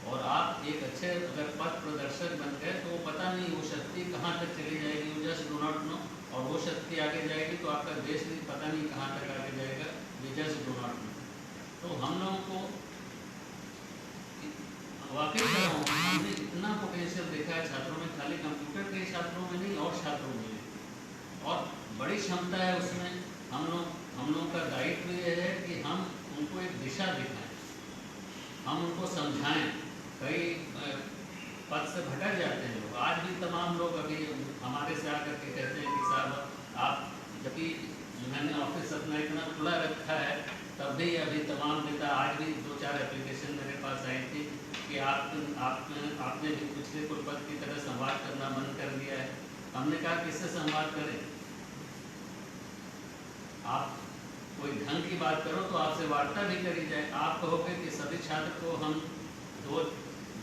और आप एक अच्छे अगर पथ प्रदर्शक बन गए तो पता नहीं वो शक्ति कहाँ तक चली जाएगी, you just do not no. और वो शक्ति आगे जाएगी तो आपका देश भी पता नहीं कहाँ तक आगे जाएगा, we just do not know. तो हम लोगों को वाकई कह रहा हूँ, हमने इतना पोटेंशियल देखा है छात्रों में, खाली कंप्यूटर के छात्रों में नहीं, और छात्रों में भी, और बड़ी क्षमता है उसमें। हम लोगों का दायित्व ये है कि हम उनको एक दिशा दिखाएं, हम उनको समझाएं। कई पद से भटक जाते हैं लोग। आज भी तमाम लोग अभी हमारे से आकर के कहते हैं कि साहब आप, जबकि मैंने ऑफिस अपना इतना खुला रखा है, तब भी अभी तमाम नेता, आज भी 2-4 एप्लीकेशन मेरे पास आई थी कि आपने भी पिछले कुलपति की तरह संवाद करना बंद कर दिया है। हमने कहा किससे संवाद करें? आप कोई ढंग की बात करो तो आपसे वार्ता भी करी जाए। आप कहोगे कि सभी छात्र को हम 2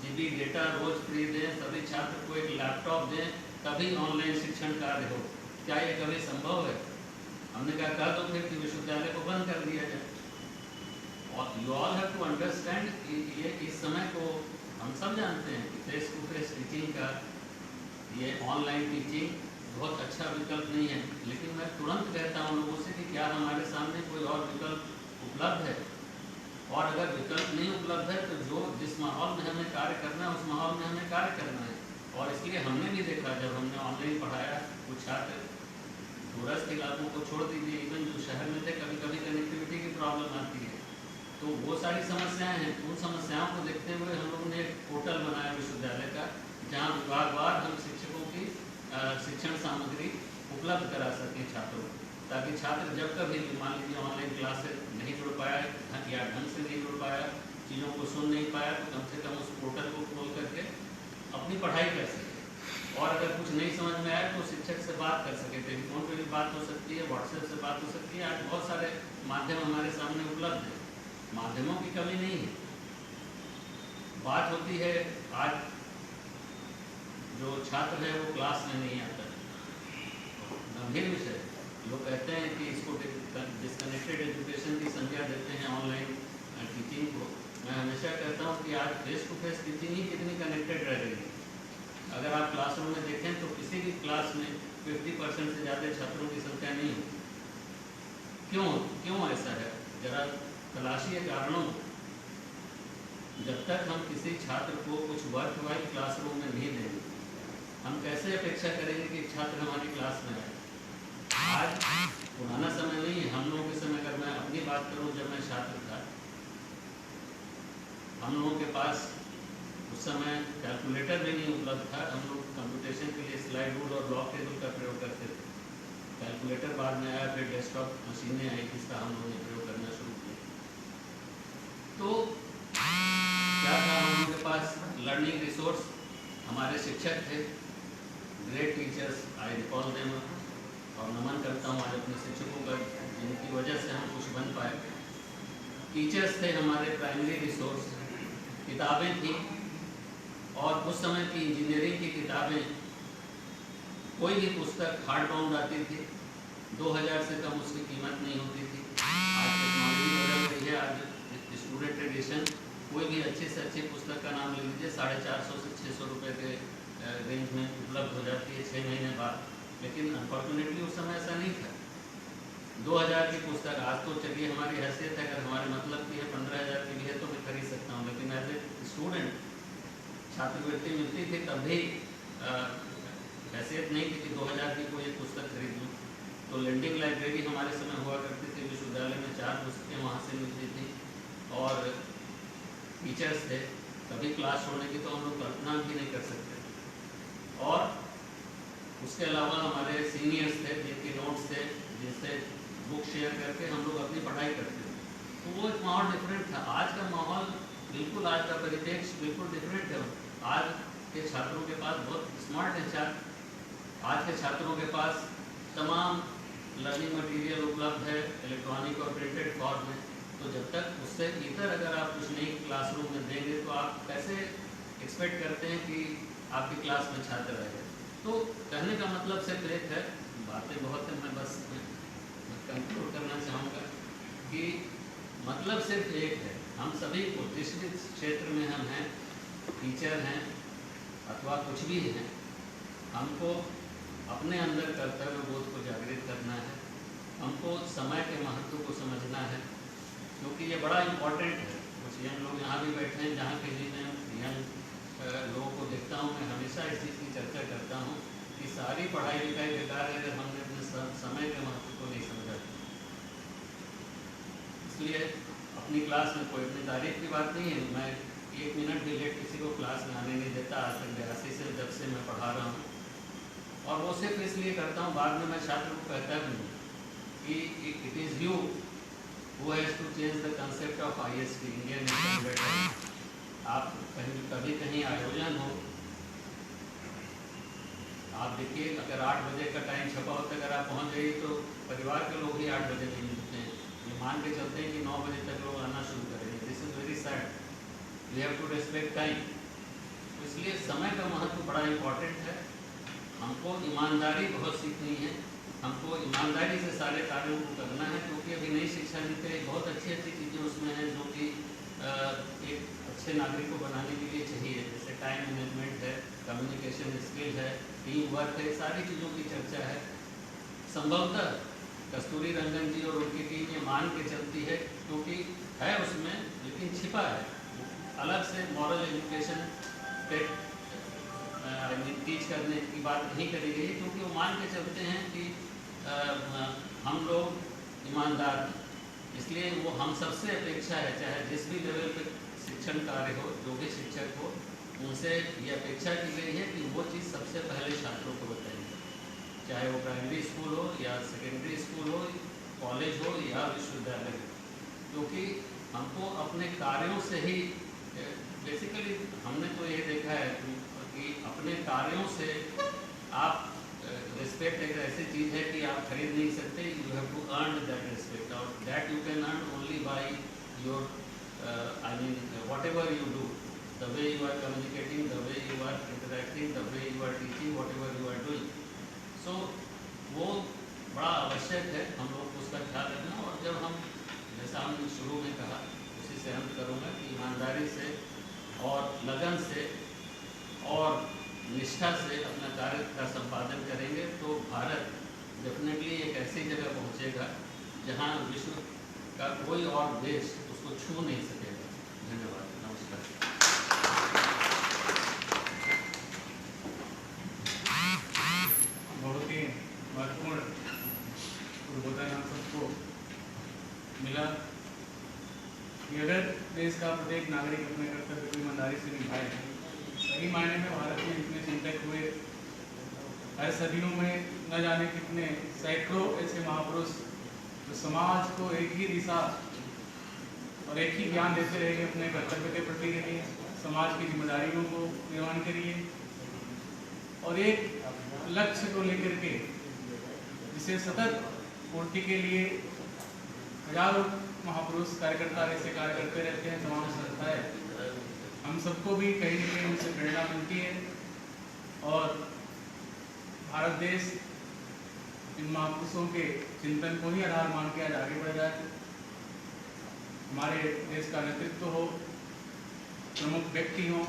GB डेटा रोज फ्री दें, सभी छात्र को एक लैपटॉप दें, तभी ऑनलाइन शिक्षण कार्य हो, क्या ये कभी संभव है? हमने कहा तो फिर कि विश्वविद्यालय को बंद कर दिया जाए। और you all have to understand, ये इस समय को हम सब जानते हैं कि फेस टू फेस टीचिंग का, ये ऑनलाइन टीचिंग बहुत अच्छा विकल्प नहीं है। लेकिन मैं तुरंत कहता हूँ लोगों से कि क्या हमारे सामने कोई और विकल्प उपलब्ध है? और अगर विकल्प नहीं उपलब्ध है तो जिस माहौल में हमें कार्य करना है उस माहौल में हमें कार्य करना है। और इसलिए हमने भी देखा, जब हमने ऑनलाइन पढ़ाया, कुछ छात्र दूरस्थ इलाकों को छोड़ दीजिए, इवन जो शहर में थे, कभी कभी कनेक्टिविटी की प्रॉब्लम आती है, तो वो सारी समस्याएं हैं। उन समस्याओं को देखते हुए हम लोगों ने एक पोर्टल बनाया विश्वविद्यालय का, जहाँ विभागवार हम शिक्षकों की शिक्षण सामग्री उपलब्ध करा सकें छात्रों को, ताकि छात्र जब कभी मान लीजिए ऑनलाइन क्लासेस नहीं जुड़ पाया या ढंग से नहीं जुड़ पाया, चीज़ों को सुन नहीं पाया, तो कम से कम उस पोर्टल को खोल करके अपनी पढ़ाई कर सके। और अगर कुछ नहीं समझ में आए तो शिक्षक से बात कर सके। टेलीफोन पर भी बात हो सकती है, व्हाट्सएप से बात हो सकती है। आज बहुत सारे माध्यम हमारे सामने उपलब्ध हैं, माध्यमों की कमी नहीं है। बात होती है आज जो छात्र है वो क्लास में नहीं आता, गंभीर विषय। लोग कहते हैं कि इसको डिस्कनेक्टेड एजुकेशन की संज्ञा देते हैं ऑनलाइन टीचिंग को। मैं हमेशा कहता हूँ कि आज फेस टू फेस टीचिंग ही कितनी कनेक्टेड रह रही है। अगर आप क्लासरूम में देखें तो किसी भी क्लास में 50% से ज़्यादा छात्रों की संख्या नहीं होती। क्यों ऐसा है? जरा तलाशिए कारणों। जब तक हम किसी छात्र को कुछ वर्कवाइल क्लासरूम में नहीं देंगे, हम कैसे अपेक्षा करेंगे कि छात्र हमारी क्लास में आए? आज पुराना समय नहीं है, हम लोगों के समय, अगर मैं अपनी बात करूं, जब मैं छात्र था, हम लोगों के पास उस समय कैलकुलेटर भी नहीं उपलब्ध था। हम लोग कंप्यूटेशन के लिए स्लाइड रूल और लॉग टेबल का प्रयोग करते थे। कैलकुलेटर बाद में आया, फिर डेस्कटॉप मशीनें आई, जिसका हम लोगों ने प्रयोग करना शुरू किया। तो क्या था हम लोगों के पास? लर्निंग रिसोर्स, हमारे शिक्षक थे, great teachers, I recall them, और नमन करता हूँ आज अपने शिक्षकों का, जिनकी वजह से हम कुछ बन पाए। टीचर्स थे हमारे प्राइमरी रिसोर्स, किताबें थी, और उस समय की इंजीनियरिंग की किताबें, कोई भी पुस्तक हार्ड बाउंड आती थी, 2000 से कम उसकी कीमत नहीं होती थी। आज टेक्नोलॉजी बदल गई है। आज स्टूडेंट एडिशन, कोई भी अच्छे से अच्छी पुस्तक का नाम ले लीजिए, 450 से 600 रुपये के रेंज में उपलब्ध हो जाती है 6 महीने बाद। लेकिन अनफॉर्चुनेटली उस समय ऐसा नहीं था। 2000 की पुस्तक, आज तो चलिए हमारी हैसियत है, अगर हमारे मतलब की है 15000 की भी है तो मैं खरीद सकता हूँ। लेकिन एज ए स्टूडेंट छात्रवृत्ति मिलती थी, तब भी हैसियत नहीं थी कि 2000 की कोई एक पुस्तक खरीद लूँ। तो लेंडिंग लाइब्रेरी हमारे समय हुआ करती थी विश्वविद्यालय में, 4 पुस्तकें वहाँ से मिलती थी, और टीचर्स थे। कभी क्लास छोड़ने की तो हम लोग कल्पना भी नहीं कर सकते। और उसके अलावा हमारे सीनियर्स थे, जिनके नोट्स थे, जिनसे बुक शेयर करके हम लोग अपनी पढ़ाई करते थे। तो वो एक माहौल डिफरेंट था। आज का माहौल बिल्कुल, आज का परिप्रेक्ष्य बिल्कुल डिफरेंट है। आज के छात्रों के पास बहुत स्मार्ट है छात्र। आज के छात्रों के पास तमाम लर्निंग मटेरियल उपलब्ध है इलेक्ट्रॉनिक और प्रिंटेड फॉर्म में, तो जब तक उससे इतर अगर आप कुछ नहीं क्लासरूम में देंगे तो आप कैसे एक्सपेक्ट करते हैं कि आपकी क्लास में छात्र रहेगा। तो कहने का मतलब सिर्फ एक है, बातें बहुत हैं, मैं बस कंक्लूड करना चाहूँगा कि मतलब सिर्फ एक है, हम सभी को जिस भी क्षेत्र में हम हैं, टीचर हैं अथवा कुछ भी हैं, हमको अपने अंदर कर्तव्य बोध को जागृत करना है, हमको समय के महत्व को समझना है, क्योंकि ये बड़ा इम्पोर्टेंट है। कुछ यंग लोग यहाँ भी बैठे हैं, जहाँ के भी मैं यंग लोगों को देखता हूँ, मैं हमेशा इस चीज़ की चर्चा करता हूँ कि सारी पढ़ाई लिखाई बेकार है अगर हमने अपने समय के महत्व को नहीं समझा। इसलिए अपनी क्लास में कोई अपनी तारीफ की बात नहीं है, मैं 1 मिनट भी लेट किसी को क्लास में आने नहीं देता, आज तक 82 से जब से मैं पढ़ा रहा हूँ। और वो सिर्फ इसलिए करता हूँ, बाद में मैं छात्र को कहता भी हूँ कि it is you who has to change the concept of IST, Indian standard time. आप कभी कहीं आयोजन हो, आप देखिए अगर 8 बजे का टाइम छपा होता, अगर आप पहुँच जाइए तो परिवार के लोग ही 8 बजे नहीं मिलते हैं, ये मान के चलते हैं कि 9 बजे तक लोग आना शुरू करेंगे। This is very sad, we have to respect time. तो इसलिए समय का महत्व बड़ा इम्पॉर्टेंट है। हमको ईमानदारी बहुत सीखनी है, हमको ईमानदारी से सारे कार्यों को करना है, क्योंकि अभी नई शिक्षा नीति बहुत अच्छी अच्छी चीज़ें उसमें हैं जो कि एक अच्छे नागरिक को बनाने के लिए चाहिए, जैसे टाइम मैनेजमेंट है, कम्युनिकेशन स्किल है, टीम वर्क है, सारी चीज़ों की चर्चा है। संभवतः कस्तूरी रंगन जी और उनकी टीम ये मान के चलती है, क्योंकि है उसमें लेकिन छिपा है, अलग से मॉरल एजुकेशन पे टीच करने की बात नहीं करी गई, क्योंकि वो मान के चलते हैं कि हम लोग ईमानदार हैं। इसलिए वो हम सबसे अपेक्षा है, चाहे जिस भी लेवल पे शिक्षण कार्य हो, जो भी शिक्षक हो, उनसे ये अपेक्षा की गई है कि वो चीज़ सबसे पहले छात्रों को बताएंगे, चाहे वो प्राइमरी स्कूल हो या सेकेंडरी स्कूल हो, कॉलेज हो या विश्वविद्यालय हो, क्योंकि हमको अपने कार्यों से ही बेसिकली हमने तो ये देखा है कि अपने कार्यों से आप रिस्पेक्ट एक ऐसी चीज़ है कि आप खरीद नहीं सकते, you have to earn that respect, और that you can earn only by your whatever you do, the way you are communicating, the way you are interacting, the way you are teaching, whatever you are doing. So वो बड़ा आवश्यक है हम लोग को उसका ख्याल रखना। और जब हम, जैसा हमने शुरू में कहा, उसी से अंत करूँगा कि ईमानदारी से और लगन से और निष्ठा से अपना कार्य का संपादन करेंगे तो भारत डेफिनेटली एक ऐसी जगह पहुंचेगा जहां विश्व का कोई और देश उसको छू नहीं सकेगा। धन्यवाद, नमस्कार। बहुत ही महत्वपूर्ण उद्बोधन हम सबको मिला कि अगर देश का प्रत्येक नागरिक अपने कर्तव्य को ईमानदारी से निभाए, सही मायने में भारत में जितने चिंतक हुए, हर सदियों में न जाने कितने सैकड़ों ऐसे महापुरुष जो समाज को एक ही दिशा और एक ही ज्ञान देते रहे, अपने कर्तव्य के प्रति रहिए, समाज की जिम्मेदारियों को निर्वहन करिए और एक लक्ष्य को लेकर के जिसे सतत पूर्ति के लिए हजारों महापुरुष कार्यकर्ता ऐसे कार्य करते रहते हैं, तमाम संस्थाएं, हम सबको भी कहीं न कहीं उनसे प्रेरणा मिलती है। और भारत देश इन महापुरुषों के चिंतन को ही आधार मान के आज आगे बढ़ रहा है। हमारे देश का नेतृत्व हो, प्रमुख व्यक्ति हों,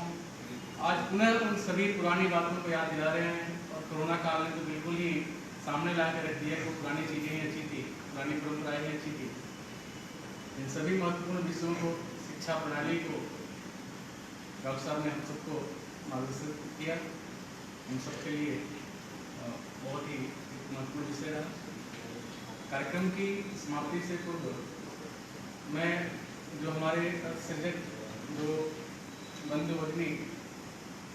आज पुनः उन सभी पुरानी बातों को याद दिला रहे हैं। और कोरोना काल ने तो बिल्कुल ही सामने ला कर रख दिया कि पुरानी चीज़ें ही अच्छी थी, पुरानी परंपराएं ही अच्छी थी। इन सभी महत्वपूर्ण विषयों को, शिक्षा प्रणाली को डॉक्टर साहब ने हम सबको मार्गदर्शन किया, हम सबके लिए बहुत ही महत्वपूर्ण विषय रहा। कार्यक्रम की समाप्ति से पूर्व मैं जो हमारे सजग जो बंधु भगिनी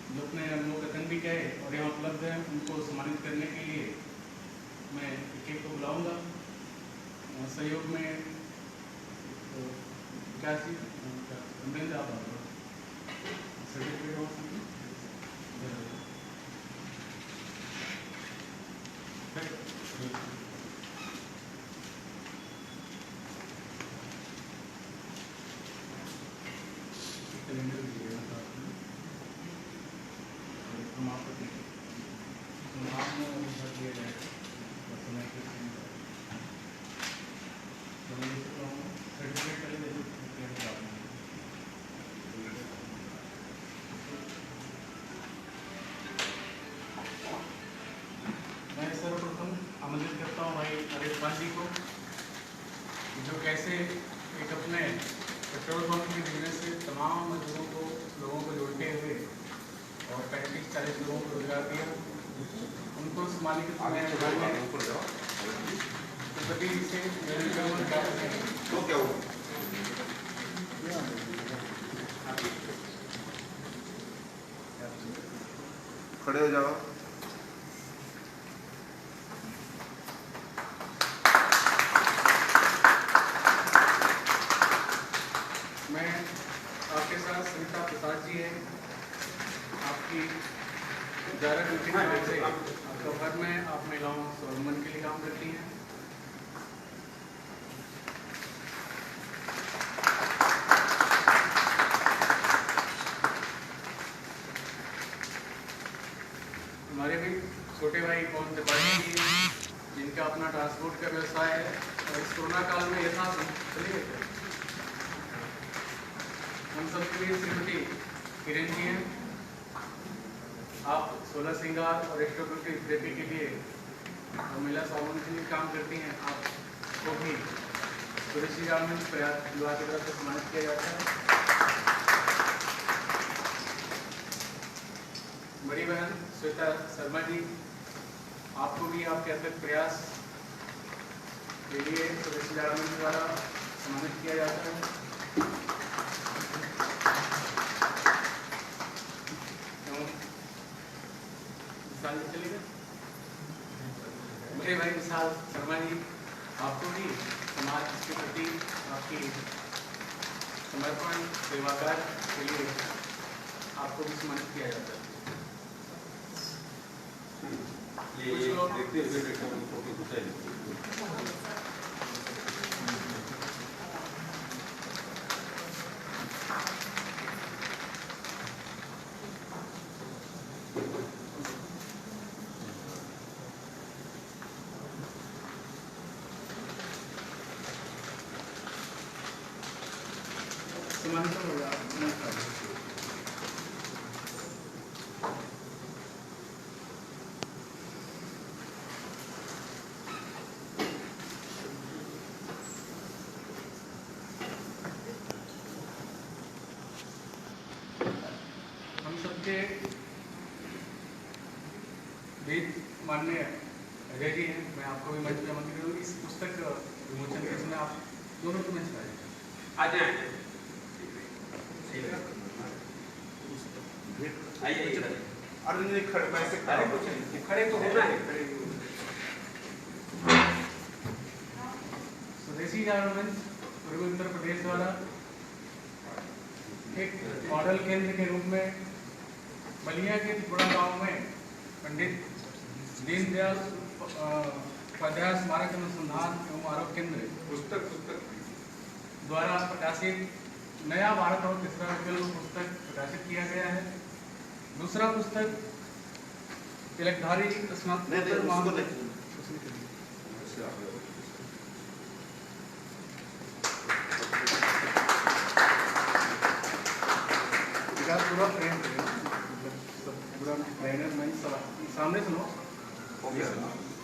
जो अपने अनुभव कथन भी कहे और यहाँ उपलब्ध हैं, उनको सम्मानित करने के लिए मैं एक को बुलाऊंगा। सहयोग में क्या चीज़ अमरेंद्र आप सर्टिफिकेट हो सकते सिलेंडर दीजिएगा साथ में। प्रमाण पत्र नाम भर दिया जाएगा और समय के सर्टिफिकेट पहले दे दीजिए। मैं सर्वप्रथम आमंत्रित करता हूँ भाई नरेश पाल जी को, जो कैसे एक अपने पेट्रोल पंप के बिजनेस से तमाम मजदूरों को लोगों को जोड़ते हुए और 35-40 लोगों को रोजगार दिया, उनको सम्मानित से तो क्या हुआ? खड़े हो जाओ। मैं आपके साथ सविता प्रसाद जी है, आपकी 11 ड्यूटी से आपका घर में आप महिलाओं स्वावलंबन के लिए काम करती हैं। हमारे भी छोटे भाई पवन त्रिपाठी जी हैं, जिनका अपना ट्रांसपोर्ट का व्यवसाय है और इस कोरोना काल में यथा चलिए हम सबके लिए श्रीमती किरण जी हैं, आप 16 श्रृंगार और एक्स्ट्रोवर्टी थेरेपी के लिए और महिला स्वावलंबन के लिए काम करती हैं। आपको भी स्वदेशी गारमेंट्स प्रयास विभाग की तरफ से सम्मानित किया जाता है। बड़ी बहन श्वेता शर्मा जी, आपको भी आपके अथक प्रयास के लिए स्वदेशी गारमेंट्स द्वारा सम्मानित किया जाता है। मेरे भाई विशाल शर्मा जी, आपको भी समाज के प्रति आपकी समर्पण सेवाकार के लिए आपको भी सम्मानित किया जाता है। कुछ लोग सम्मानित हो गया। हम सबके वेद माननीय अजय जी हैं, मैं आपको भी मंच पे आमंत्रित करूँगी। इस पुस्तक विमोचन के समय आप दोनों को मंच पर आ जाए। अर्जुन जी खड़े तो होना है। स्वदेशी गारमेंट्स पूर्वी उत्तर प्रदेश द्वारा एक मॉडल केंद्र के रूप में बलिया के बड़ा गांव में पंडित दीनदयाल उपाध्याय स्मारक अनुसंधान एवं आरोप केंद्र पुस्तक द्वारा प्रकाशित नया भारत और तीसरा विकल्प पुस्तक प्रकाशित किया गया है। दूसरा पुस्तक तिलकधारी स्नातकोत्तर पूरा फ्रेम पूरा सामने सुनो।